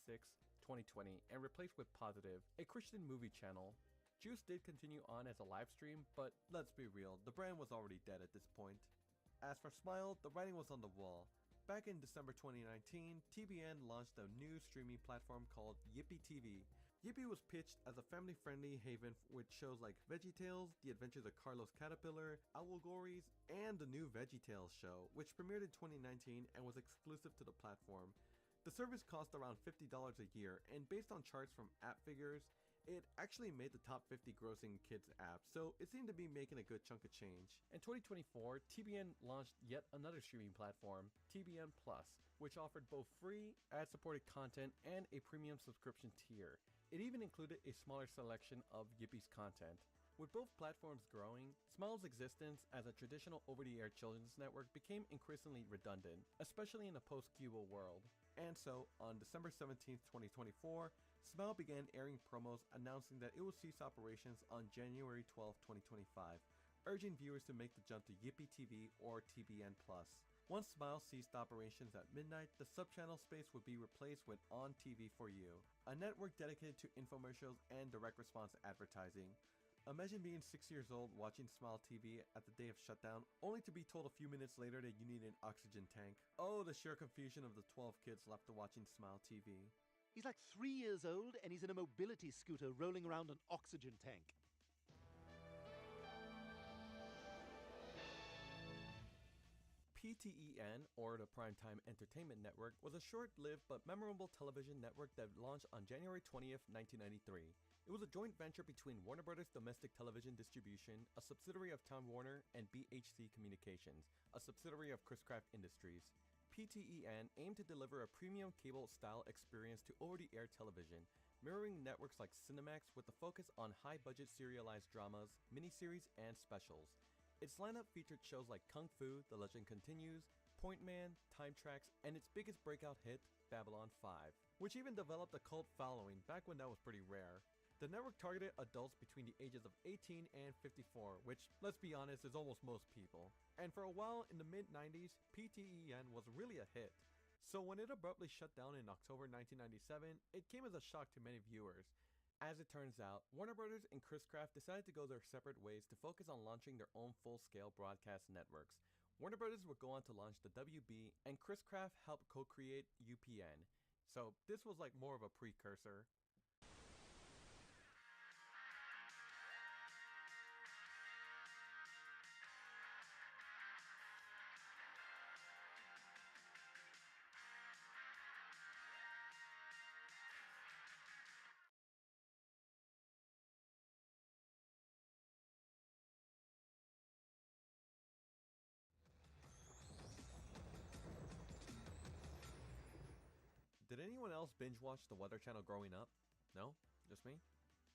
2020, and replaced with Positive, a Christian movie channel. Juice did continue on as a live stream, but let's be real, the brand was already dead at this point. As for Smile, the writing was on the wall. Back in December 2019, TBN launched a new streaming platform called Yippee TV. Yippee was pitched as a family-friendly haven with shows like VeggieTales, The Adventures of Carlos Caterpillar, Algories, and the new VeggieTales show, which premiered in 2019 and was exclusive to the platform. The service cost around $50 a year, and based on charts from app figures, it actually made the top 50 grossing kids apps, so it seemed to be making a good chunk of change. In 2024, TBN launched yet another streaming platform, TBN Plus, which offered both free, ad-supported content and a premium subscription tier. It even included a smaller selection of Yippie's content. With both platforms growing, Smile's existence as a traditional over-the-air children's network became increasingly redundant, especially in a post-Cubo world. And so, on December 17, 2024, Smile began airing promos announcing that it would cease operations on January 12, 2025, urging viewers to make the jump to Yippee TV or TBN Plus. Once Smile ceased operations at midnight, the sub-channel space would be replaced with On TV For You, a network dedicated to infomercials and direct response advertising. Imagine being 6 years old watching Smile TV at the day of shutdown, only to be told a few minutes later that you need an oxygen tank. Oh, the sheer confusion of the 12 kids left to watching Smile TV. He's like 3 years old and he's in a mobility scooter rolling around an oxygen tank. PTEN, or the Primetime Entertainment Network, was a short-lived but memorable television network that launched on January 20th, 1993. It was a joint venture between Warner Bros. Domestic Television Distribution, a subsidiary of Time Warner, and BHC Communications, a subsidiary of Chris-Craft Industries. PTEN aimed to deliver a premium cable-style experience to over-the-air television, mirroring networks like Cinemax with a focus on high-budget serialized dramas, miniseries, and specials. Its lineup featured shows like Kung Fu, The Legend Continues, Point Man, Time Trax, and its biggest breakout hit, Babylon 5, which even developed a cult following back when that was pretty rare. The network targeted adults between the ages of 18 and 54, which, let's be honest, is almost most people. And for a while in the mid-90s, PTEN was really a hit. So when it abruptly shut down in October 1997, it came as a shock to many viewers. As it turns out, Warner Bros. And Chris-Craft decided to go their separate ways to focus on launching their own full-scale broadcast networks. Warner Bros. Would go on to launch the WB, and Chris-Craft helped co-create UPN. So this was like more of a precursor. Did anyone else binge watch the Weather Channel growing up? No? Just me?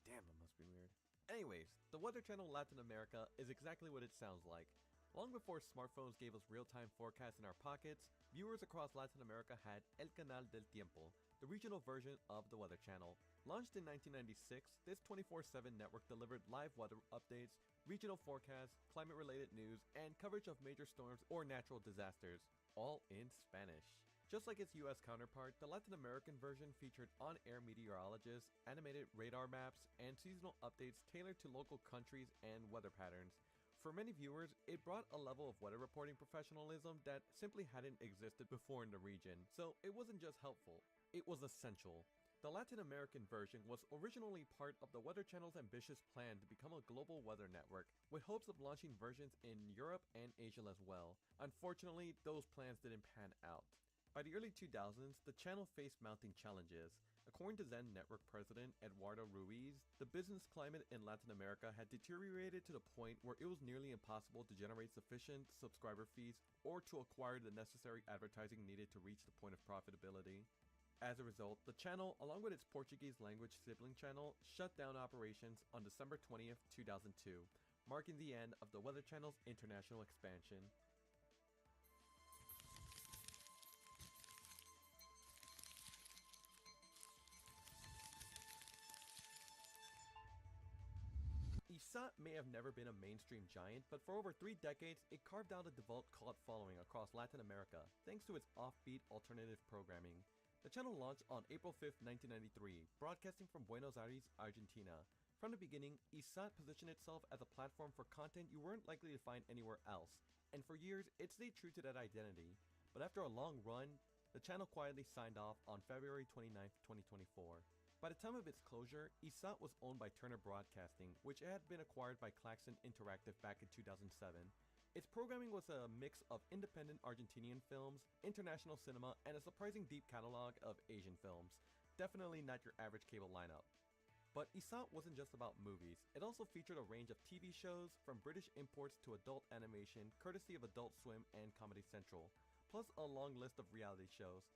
Damn, that must be weird. Anyways, the Weather Channel Latin America is exactly what it sounds like. Long before smartphones gave us real-time forecasts in our pockets, viewers across Latin America had El Canal del Tiempo, the regional version of the Weather Channel. Launched in 1996, this 24/7 network delivered live weather updates, regional forecasts, climate-related news, and coverage of major storms or natural disasters, all in Spanish. Just like its US counterpart, the Latin American version featured on-air meteorologists, animated radar maps, and seasonal updates tailored to local countries and weather patterns. For many viewers, it brought a level of weather reporting professionalism that simply hadn't existed before in the region, so it wasn't just helpful, it was essential. The Latin American version was originally part of the Weather Channel's ambitious plan to become a global weather network, with hopes of launching versions in Europe and Asia as well. Unfortunately, those plans didn't pan out. By the early 2000s, the channel faced mounting challenges. According to Zen Network president Eduardo Ruiz, the business climate in Latin America had deteriorated to the point where it was nearly impossible to generate sufficient subscriber fees or to acquire the necessary advertising needed to reach the point of profitability. As a result, the channel, along with its Portuguese language sibling channel, shut down operations on December 20th, 2002, marking the end of the Weather Channel's international expansion. ISAT may have never been a mainstream giant, but for over 3 decades, it carved out a devout cult following across Latin America, thanks to its offbeat alternative programming. The channel launched on April 5, 1993, broadcasting from Buenos Aires, Argentina. From the beginning, ISAT positioned itself as a platform for content you weren't likely to find anywhere else, and for years, it stayed true to that identity. But after a long run, the channel quietly signed off on February 29, 2024. By the time of its closure, ISAT was owned by Turner Broadcasting, which had been acquired by Klaxon Interactive back in 2007. Its programming was a mix of independent Argentinian films, international cinema, and a surprising deep catalog of Asian films. Definitely not your average cable lineup. But ISAT wasn't just about movies, it also featured a range of TV shows, from British imports to adult animation, courtesy of Adult Swim and Comedy Central, plus a long list of reality shows.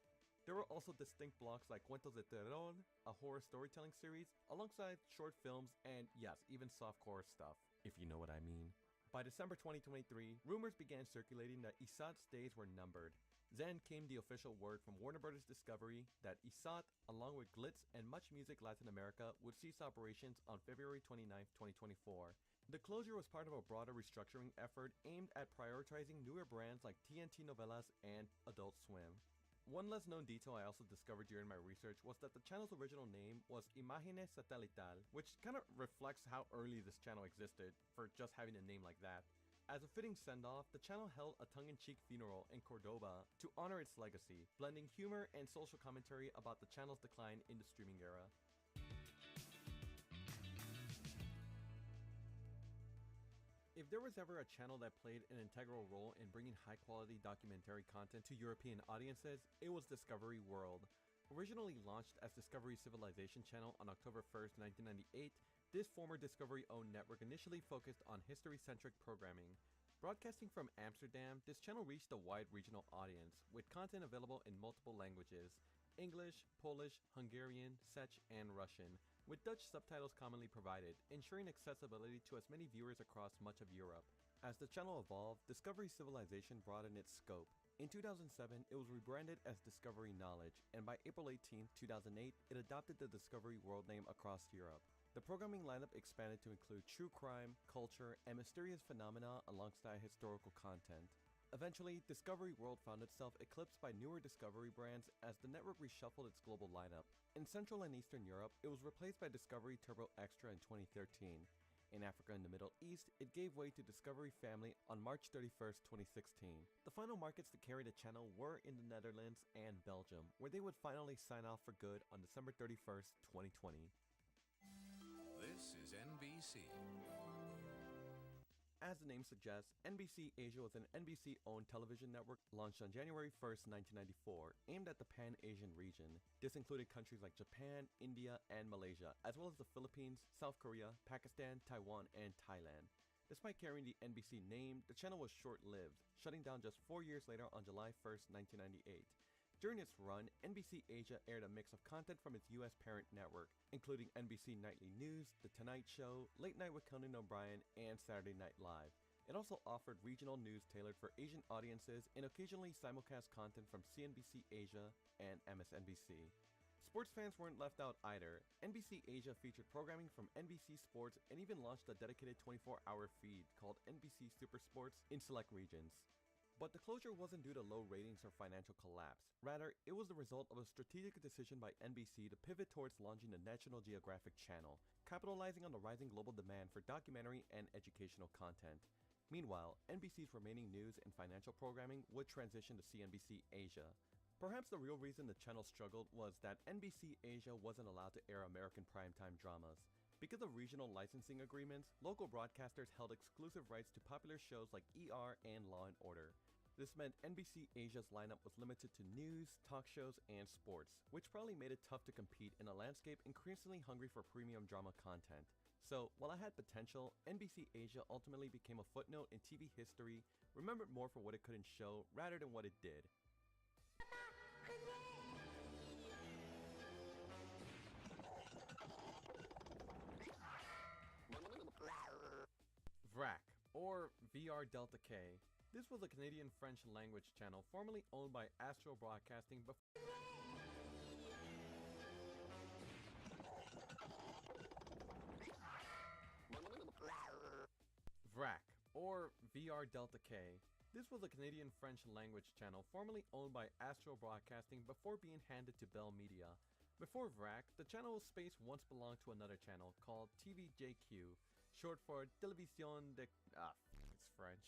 There were also distinct blocks like Cuentos de Terror, a horror storytelling series, alongside short films and, yes, even softcore stuff, if you know what I mean. By December 2023, rumors began circulating that ISAT's days were numbered. Then came the official word from Warner Bros. Discovery that ISAT, along with Glitz and Much Music Latin America, would cease operations on February 29, 2024. The closure was part of a broader restructuring effort aimed at prioritizing newer brands like TNT Novelas and Adult Swim. One less known detail I also discovered during my research was that the channel's original name was Imágenes Satelital, which kind of reflects how early this channel existed for just having a name like that. As a fitting send-off, the channel held a tongue-in-cheek funeral in Cordoba to honor its legacy, blending humor and social commentary about the channel's decline in the streaming era. If there was ever a channel that played an integral role in bringing high-quality documentary content to European audiences, it was Discovery World. Originally launched as Discovery Civilization Channel on October 1st, 1998, this former Discovery-owned network initially focused on history-centric programming. Broadcasting from Amsterdam, this channel reached a wide regional audience, with content available in multiple languages: English, Polish, Hungarian, Czech, and Russian, with Dutch subtitles commonly provided, ensuring accessibility to as many viewers across much of Europe. As the channel evolved, Discovery Civilization broadened its scope. In 2007, it was rebranded as Discovery Knowledge, and by April 18, 2008, it adopted the Discovery World name across Europe. The programming lineup expanded to include true crime, culture, and mysterious phenomena alongside historical content. Eventually, Discovery World found itself eclipsed by newer Discovery brands as the network reshuffled its global lineup. In Central and Eastern Europe, it was replaced by Discovery Turbo Extra in 2013. In Africa and the Middle East, it gave way to Discovery Family on March 31st, 2016. The final markets to carry the channel were in the Netherlands and Belgium, where they would finally sign off for good on December 31st, 2020. This is NBC. As the name suggests, NBC Asia was an NBC-owned television network launched on January 1st, 1994, aimed at the Pan-Asian region. This included countries like Japan, India, and Malaysia, as well as the Philippines, South Korea, Pakistan, Taiwan, and Thailand. Despite carrying the NBC name, the channel was short-lived, shutting down just 4 years later on July 1st, 1998. During its run, NBC Asia aired a mix of content from its US parent network, including NBC Nightly News, The Tonight Show, Late Night with Conan O'Brien, and Saturday Night Live. It also offered regional news tailored for Asian audiences and occasionally simulcast content from CNBC Asia and MSNBC. Sports fans weren't left out either. NBC Asia featured programming from NBC Sports and even launched a dedicated 24-hour feed called NBC Super Sports in select regions. But the closure wasn't due to low ratings or financial collapse. Rather, it was the result of a strategic decision by NBC to pivot towards launching the National Geographic Channel, capitalizing on the rising global demand for documentary and educational content. Meanwhile, NBC's remaining news and financial programming would transition to CNBC Asia. Perhaps the real reason the channel struggled was that NBC Asia wasn't allowed to air American primetime dramas. Because of regional licensing agreements, local broadcasters held exclusive rights to popular shows like ER and Law & Order. This meant NBC Asia's lineup was limited to news, talk shows, and sports, which probably made it tough to compete in a landscape increasingly hungry for premium drama content. So, while it had potential, NBC Asia ultimately became a footnote in TV history, remembered more for what it couldn't show rather than what it did. VRAC, or VR Delta K. This was a Canadian French language channel formerly owned by Astro Broadcasting before VRAC, or VR Delta K. This was a Canadian French language channel formerly owned by Astro Broadcasting before being handed to Bell Media. Before VRAC, the channel's space once belonged to another channel called TVJQ, short for Télévision de... it's French.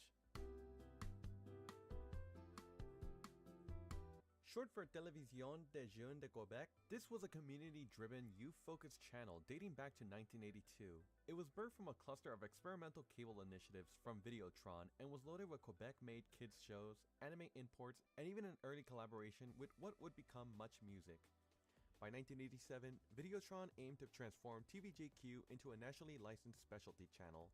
Short for Télévision des Jeunes de Québec, this was a community-driven, youth-focused channel dating back to 1982. It was birthed from a cluster of experimental cable initiatives from Videotron and was loaded with Quebec-made kids shows, anime imports, and even an early collaboration with what would become Much Music. By 1987, Videotron aimed to transform TVJQ into a nationally licensed specialty channel.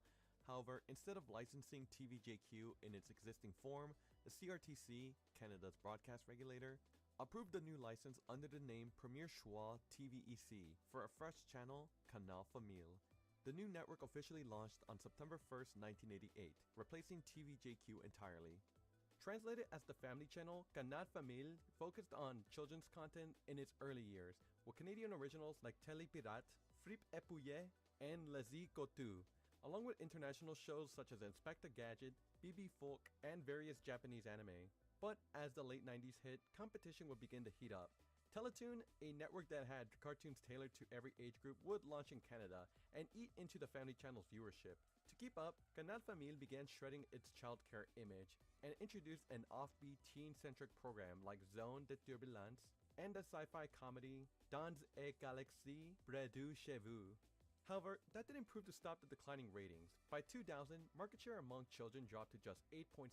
However, instead of licensing TVJQ in its existing form, the CRTC, Canada's broadcast regulator, approved the new license under the name Premier Choix TVEC for a fresh channel, Canal Famille. The new network officially launched on September 1st, 1988, replacing TVJQ entirely. Translated as the family channel, Canal Famille focused on children's content in its early years, with Canadian originals like Télé Pirate, Frippe et Pouillet, and Les Cotu, along with international shows such as Inspector Gadget, BB Folk, and various Japanese anime. But as the late 90s hit, competition would begin to heat up. Teletoon, a network that had cartoons tailored to every age group, would launch in Canada and eat into the family channel's viewership. To keep up, Canal Famille began shredding its childcare image and introduced an offbeat teen-centric program like Zone de Turbulence and the sci-fi comedy Dans et Galaxie Près de Chez Vous. However, that didn't prove to stop the declining ratings. By 2000, market share among children dropped to just 8.6%,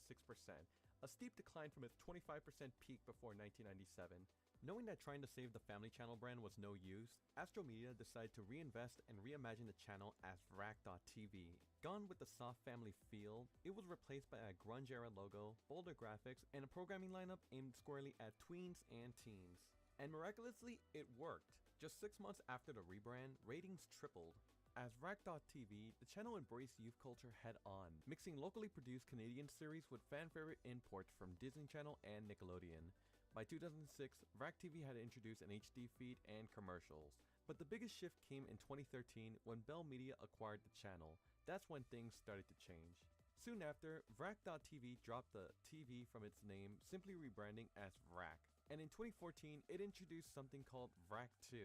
a steep decline from its 25% peak before 1997. Knowing that trying to save the Family Channel brand was no use, Astro Media decided to reinvest and reimagine the channel as VRAC.TV. Gone with the soft family feel, it was replaced by a grunge-era logo, bolder graphics, and a programming lineup aimed squarely at tweens and teens. And miraculously, it worked. Just 6 months after the rebrand, ratings tripled. As VRAC.TV, the channel embraced youth culture head-on, mixing locally produced Canadian series with fan-favorite imports from Disney Channel and Nickelodeon. By 2006, VRAC-TV had introduced an HD feed and commercials. But the biggest shift came in 2013 when Bell Media acquired the channel. That's when things started to change. Soon after, VRAC.TV dropped the TV from its name, simply rebranding as VRAC. And in 2014, it introduced something called VRAC2.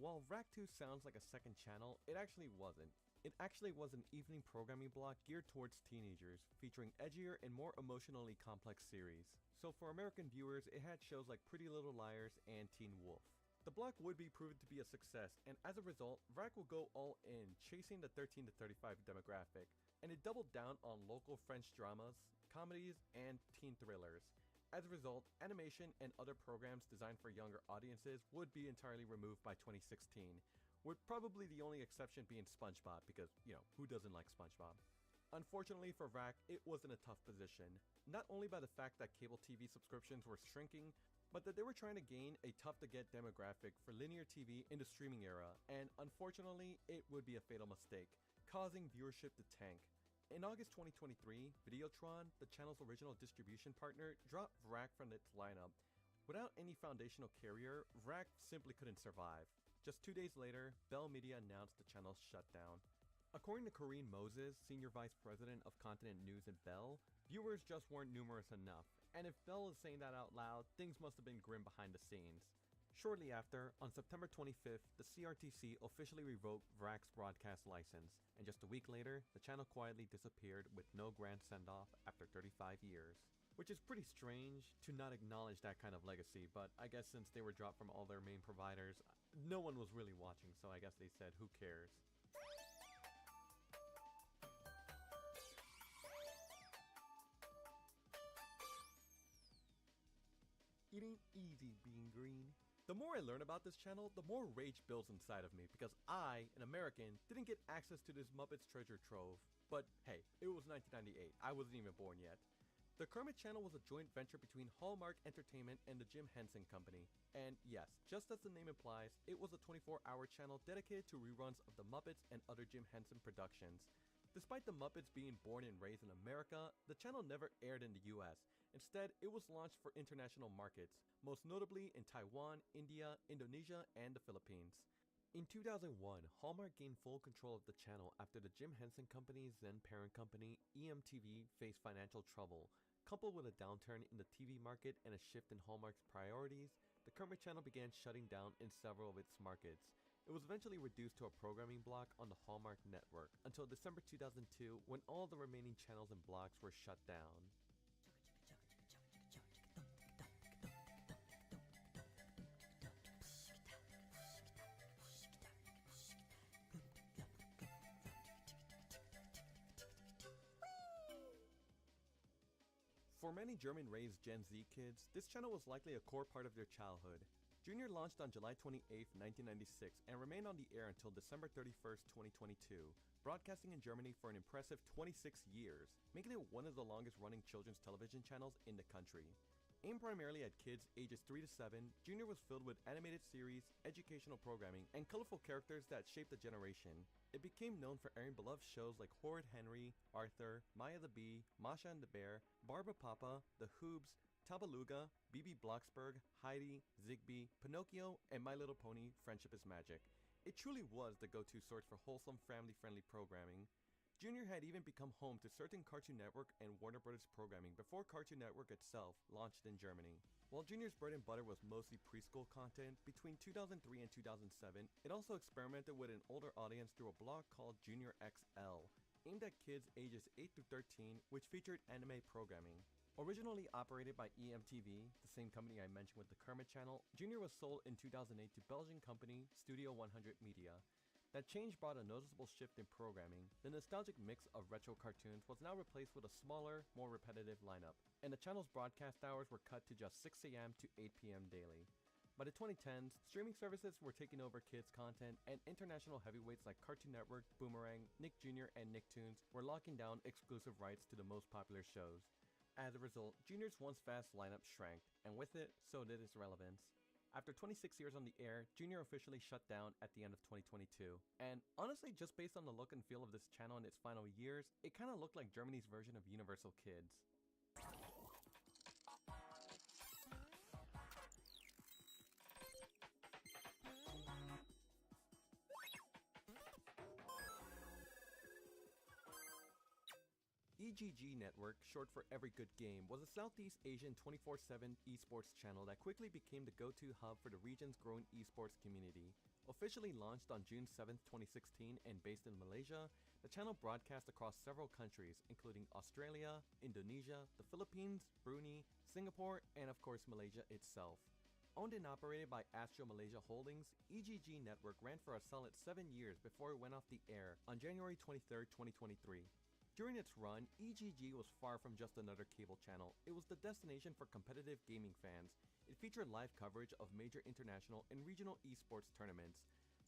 While VRAC2 sounds like a second channel, it actually wasn't. It actually was an evening programming block geared towards teenagers, featuring edgier and more emotionally complex series. So for American viewers, it had shows like Pretty Little Liars and Teen Wolf. The block would be proven to be a success, and as a result, VRAC will go all in, chasing the 13 to 35 demographic, and it doubled down on local French dramas, comedies, and teen thrillers. As a result, animation and other programs designed for younger audiences would be entirely removed by 2016, with probably the only exception being SpongeBob, because, who doesn't like SpongeBob? Unfortunately for VRAC, it was in a tough position, not only by the fact that cable TV subscriptions were shrinking, but that they were trying to gain a tough-to-get demographic for linear TV in the streaming era, and unfortunately, it would be a fatal mistake, causing viewership to tank. In August 2023, Videotron, the channel's original distribution partner, dropped VRAC from its lineup. Without any foundational carrier, VRAC simply couldn't survive. Just 2 days later, Bell Media announced the channel's shutdown. According to Corrine Moses, Senior Vice President of Continent News at Bell, viewers just weren't numerous enough, and if Bell is saying that out loud, things must have been grim behind the scenes. Shortly after, on September 25th, the CRTC officially revoked VRAC's broadcast license, and just a week later, the channel quietly disappeared with no grand send-off after 35 years. Which is pretty strange to not acknowledge that kind of legacy, but I guess since they were dropped from all their main providers, no one was really watching, so I guess they said, who cares? It ain't easy being green. The more I learn about this channel, the more rage builds inside of me, because I, an American, didn't get access to this Muppets treasure trove. But hey, it was 1998, I wasn't even born yet. The Kermit channel was a joint venture between Hallmark Entertainment and the Jim Henson Company. And yes, just as the name implies, it was a 24-hour channel dedicated to reruns of the Muppets and other Jim Henson productions. Despite the Muppets being born and raised in America, the channel never aired in the US. Instead, it was launched for international markets, most notably in Taiwan, India, Indonesia, and the Philippines. In 2001, Hallmark gained full control of the channel after the Jim Henson Company's then parent company, EMTV, faced financial trouble. Coupled with a downturn in the TV market and a shift in Hallmark's priorities, the Kermit channel began shutting down in several of its markets. It was eventually reduced to a programming block on the Hallmark network until December 2002, when all the remaining channels and blocks were shut down. For many German-raised Gen Z kids, this channel was likely a core part of their childhood. Junior launched on July 28, 1996, and remained on the air until December 31, 2022, broadcasting in Germany for an impressive 26 years, making it one of the longest-running children's television channels in the country. Aimed primarily at kids ages 3 to 7, Junior was filled with animated series, educational programming, and colorful characters that shaped a generation. It became known for airing beloved shows like Horrid Henry, Arthur, Maya the Bee, Masha and the Bear, Barbara Papa, The Hoobs, Tabaluga, B.B. Blocksberg, Heidi, Zigbee, Pinocchio, and My Little Pony: Friendship is Magic. It truly was the go-to source for wholesome, family-friendly programming. Junior had even become home to certain Cartoon Network and Warner Bros. Programming before Cartoon Network itself launched in Germany. While Junior's bread and butter was mostly preschool content, between 2003 and 2007, it also experimented with an older audience through a blog called Junior XL, aimed at kids ages 8 to 13, which featured anime programming. Originally operated by EMTV, the same company I mentioned with the Kermit channel, Junior was sold in 2008 to Belgian company Studio 100 Media. That change brought a noticeable shift in programming. The nostalgic mix of retro cartoons was now replaced with a smaller, more repetitive lineup, and the channel's broadcast hours were cut to just 6 a.m. to 8 p.m. daily. By the 2010s, streaming services were taking over kids' content, and international heavyweights like Cartoon Network, Boomerang, Nick Jr., and Nicktoons were locking down exclusive rights to the most popular shows. As a result, Junior's once vast lineup shrank, and with it, so did its relevance. After 26 years on the air, Junior officially shut down at the end of 2022. And honestly, just based on the look and feel of this channel in its final years, it kinda looked like Germany's version of Universal Kids. EGG Network, short for Every Good Game, was a Southeast Asian 24/7 esports channel that quickly became the go-to hub for the region's growing esports community. Officially launched on June 7, 2016 and based in Malaysia, the channel broadcast across several countries, including Australia, Indonesia, the Philippines, Brunei, Singapore, and of course Malaysia itself. Owned and operated by Astro Malaysia Holdings, EGG Network ran for a solid 7 years before it went off the air on January 23, 2023. During its run, EGG was far from just another cable channel. It was the destination for competitive gaming fans. It featured live coverage of major international and regional esports tournaments,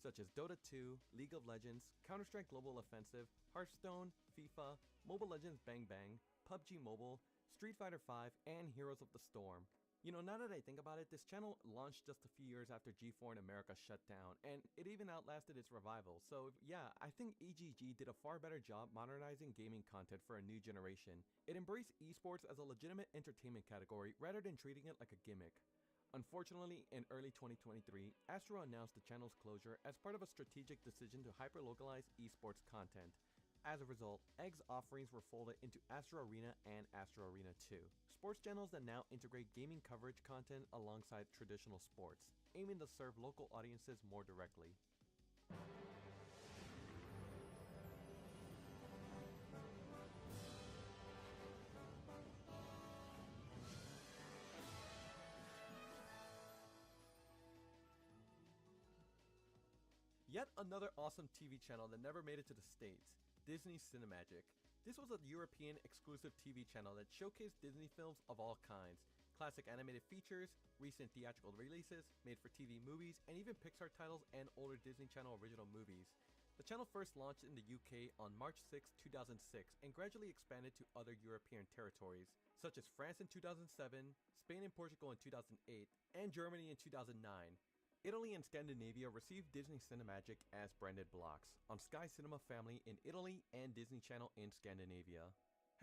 such as Dota 2, League of Legends, Counter-Strike Global Offensive, Hearthstone, FIFA, Mobile Legends Bang Bang, PUBG Mobile, Street Fighter V, and Heroes of the Storm. You know, now that I think about it, this channel launched just a few years after G4 in America shut down, and it even outlasted its revival. So yeah, I think EGG did a far better job modernizing gaming content for a new generation. It embraced esports as a legitimate entertainment category rather than treating it like a gimmick. Unfortunately, in early 2023, Astro announced the channel's closure as part of a strategic decision to hyper-localize esports content. As a result, Egg's offerings were folded into Astro Arena and Astro Arena 2, sports channels that now integrate gaming coverage content alongside traditional sports, aiming to serve local audiences more directly. Yet another awesome TV channel that never made it to the States, Disney Cinemagic. This was a European exclusive TV channel that showcased Disney films of all kinds, classic animated features, recent theatrical releases, made-for-TV movies, and even Pixar titles and older Disney Channel original movies. The channel first launched in the UK on March 6, 2006, and gradually expanded to other European territories, such as France in 2007, Spain and Portugal in 2008, and Germany in 2009. Italy and Scandinavia received Disney Cinemagic as branded blocks on Sky Cinema Family in Italy and Disney Channel in Scandinavia.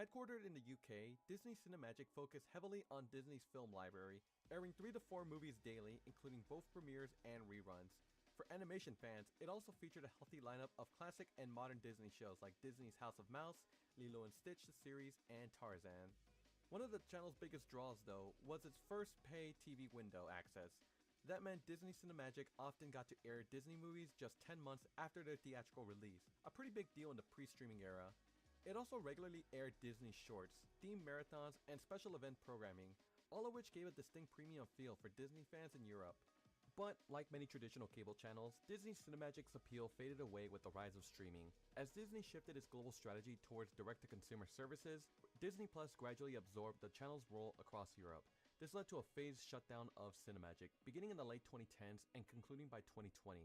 Headquartered in the UK, Disney Cinemagic focused heavily on Disney's film library, airing 3 to 4 movies daily, including both premieres and reruns. For animation fans, it also featured a healthy lineup of classic and modern Disney shows like Disney's House of Mouse, Lilo and Stitch the series, and Tarzan. One of the channel's biggest draws, though, was its first pay TV window access. That meant Disney Cinemagic often got to air Disney movies just 10 months after their theatrical release, a pretty big deal in the pre-streaming era. It also regularly aired Disney shorts, themed marathons, and special event programming, all of which gave a distinct premium feel for Disney fans in Europe. But, like many traditional cable channels, Disney Cinemagic's appeal faded away with the rise of streaming. As Disney shifted its global strategy towards direct-to-consumer services, Disney Plus gradually absorbed the channel's role across Europe. This led to a phased shutdown of Cinemagic, beginning in the late 2010s and concluding by 2020.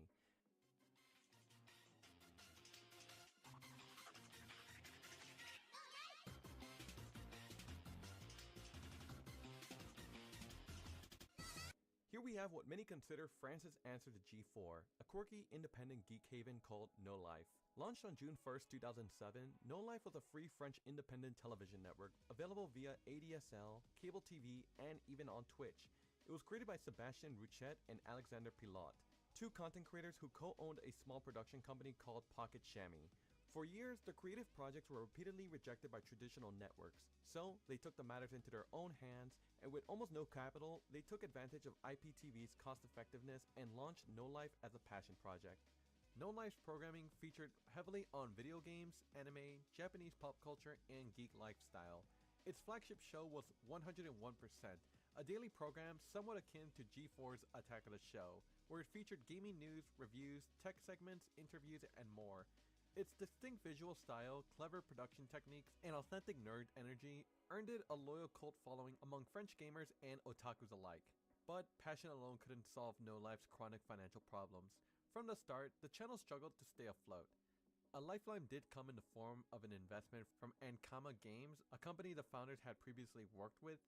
Here we have what many consider France's answer to G4, a quirky, independent geek haven called No Life. Launched on June 1st, 2007, No Life was a free French independent television network available via ADSL, cable TV, and even on Twitch. It was created by Sébastien Rouchet and Alexander Pilote, 2 content creators who co-owned a small production company called Pocket Chamois. For years, the creative projects were repeatedly rejected by traditional networks, so they took the matters into their own hands, and with almost no capital, they took advantage of IPTV's cost-effectiveness and launched No Life as a passion project. No Life's programming featured heavily on video games, anime, Japanese pop culture, and geek lifestyle. Its flagship show was 101%, a daily program somewhat akin to G4's Attack of the Show, where it featured gaming news, reviews, tech segments, interviews, and more. Its distinct visual style, clever production techniques, and authentic nerd energy earned it a loyal cult following among French gamers and otakus alike. But passion alone couldn't solve No Life's chronic financial problems. From the start, the channel struggled to stay afloat. A lifeline did come in the form of an investment from Ankama Games, a company the founders had previously worked with.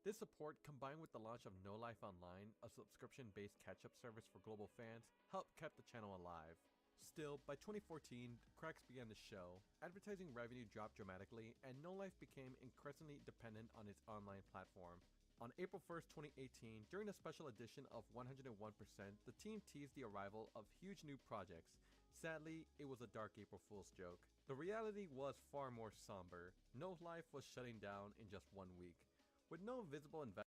This support, combined with the launch of No Life Online, a subscription-based catch-up service for global fans, helped keep the channel alive. Still, by 2014, cracks began to show. Advertising revenue dropped dramatically, and No Life became increasingly dependent on its online platform. On April 1st, 2018, during a special edition of 101%, the team teased the arrival of huge new projects. Sadly, it was a dark April Fool's joke. The reality was far more somber. No Life was shutting down in just 1 week. With no visible investment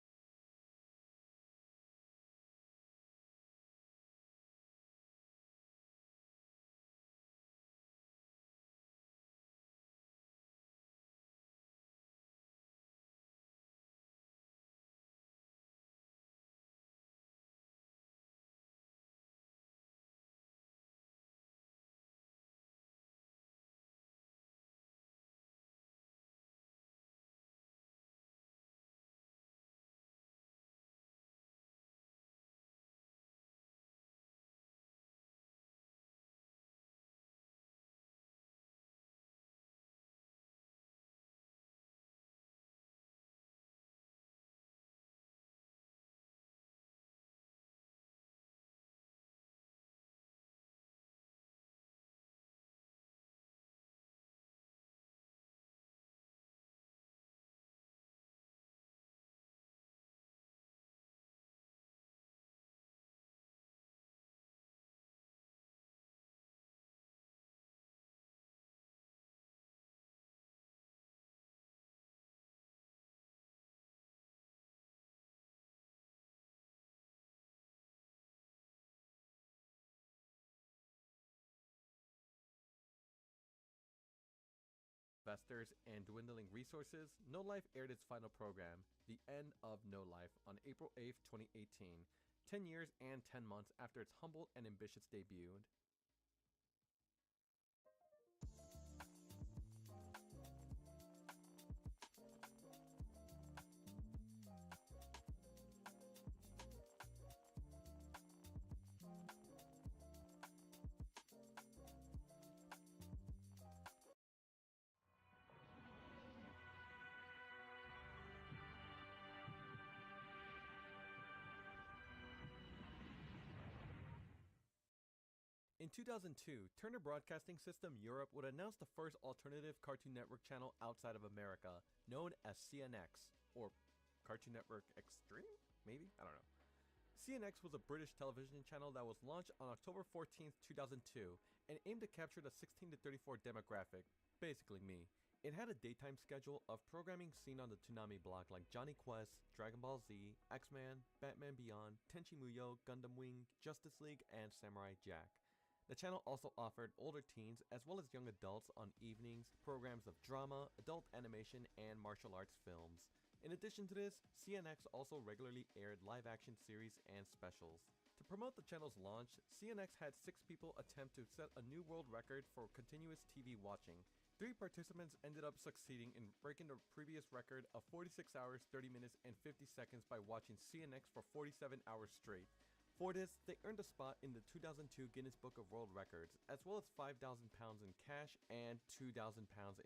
investors and dwindling resources, No Life aired its final program, The End of No Life, on April 8th, 2018, 10 years and 10 months after its humble and ambitious debut. In 2002, Turner Broadcasting System Europe would announce the first alternative Cartoon Network channel outside of America, known as CNX, or Cartoon Network Extreme? Maybe? I don't know. CNX was a British television channel that was launched on October 14th, 2002, and aimed to capture the 16 to 34 demographic, basically me. It had a daytime schedule of programming seen on the Toonami block like Johnny Quest, Dragon Ball Z, X-Men, Batman Beyond, Tenchi Muyo, Gundam Wing, Justice League, and Samurai Jack. The channel also offered older teens as well as young adults on evenings, programs of drama, adult animation, and martial arts films. In addition to this, CNX also regularly aired live-action series and specials. To promote the channel's launch, CNX had 6 people attempt to set a new world record for continuous TV watching. 3 participants ended up succeeding in breaking the previous record of 46 hours, 30 minutes, and 50 seconds by watching CNX for 47 hours straight. For this, they earned a spot in the 2002 Guinness Book of World Records, as well as £5,000 in cash and £2,000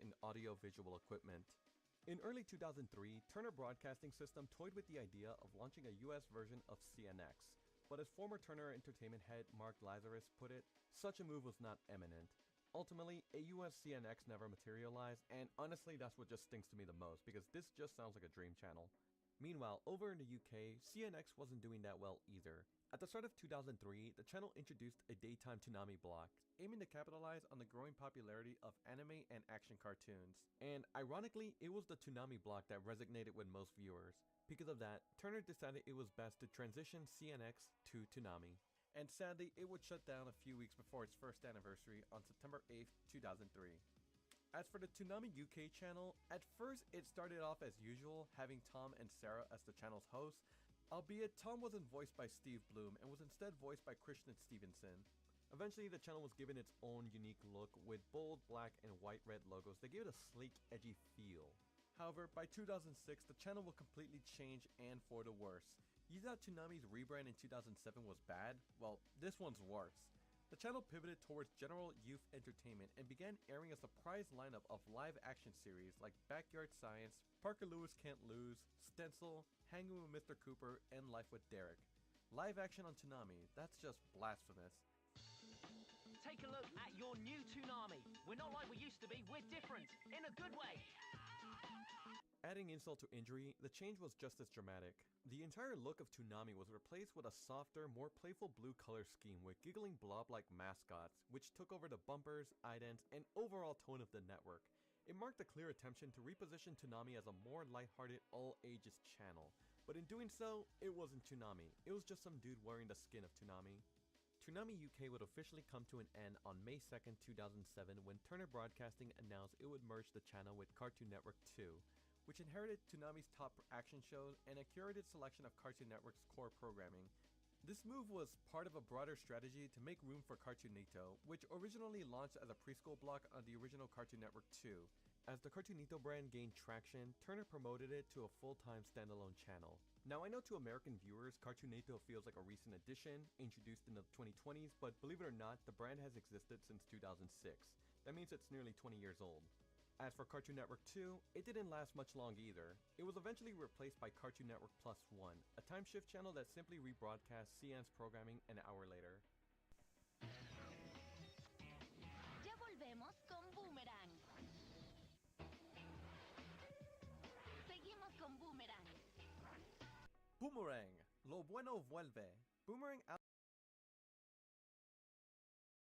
in audio-visual equipment. In early 2003, Turner Broadcasting System toyed with the idea of launching a US version of CNX, but as former Turner Entertainment head Mark Lazarus put it, such a move was not imminent. Ultimately, a US CNX never materialized, and honestly that's what just stinks to me the most, because this just sounds like a dream channel. Meanwhile, over in the UK, CNX wasn't doing that well either. At the start of 2003, the channel introduced a daytime Toonami block, aiming to capitalize on the growing popularity of anime and action cartoons. And ironically, it was the Toonami block that resonated with most viewers. Because of that, Turner decided it was best to transition CNX to Toonami. And sadly, it would shut down a few weeks before its first anniversary on September 8th, 2003. As for the Toonami UK channel, at first it started off as usual, having Tom and Sarah as the channel's hosts, albeit Tom wasn't voiced by Steve Bloom and was instead voiced by Christian Stevenson. Eventually, the channel was given its own unique look with bold black and white-red logos that gave it a sleek, edgy feel. However, by 2006, the channel will completely change and for the worse. You thought Toonami's rebrand in 2007 was bad? Well, this one's worse. The channel pivoted towards general youth entertainment and began airing a surprise lineup of live-action series like Backyard Science, Parker Lewis Can't Lose, Stencil, Hanging with Mr. Cooper, and Life with Derick. Live action on Toonami, that's just blasphemous. Take a look at your new Toonami. We're not like we used to be, we're different, in a good way. Adding insult to injury, the change was just as dramatic. The entire look of Toonami was replaced with a softer, more playful blue color scheme with giggling blob-like mascots, which took over the bumpers, idents, and overall tone of the network. It marked a clear attempt to reposition Toonami as a more lighthearted, all-ages channel. But in doing so, it wasn't Toonami. It was just some dude wearing the skin of Toonami. Toonami UK would officially come to an end on May 2nd, 2007 when Turner Broadcasting announced it would merge the channel with Cartoon Network 2, which inherited Toonami's top action shows and a curated selection of Cartoon Network's core programming. This move was part of a broader strategy to make room for Cartoonito, which originally launched as a preschool block on the original Cartoon Network 2. As the Cartoonito brand gained traction, Turner promoted it to a full-time standalone channel. Now I know to American viewers, Cartoonito feels like a recent addition, introduced in the 2020s, but believe it or not, the brand has existed since 2006. That means it's nearly 20 years old. As for Cartoon Network 2, it didn't last much long either. It was eventually replaced by Cartoon Network Plus 1, a time shift channel that simply rebroadcast CN's programming an hour later. Ya volvemos con Boomerang. Seguimos con Boomerang. Boomerang, lo bueno vuelve. Boomerang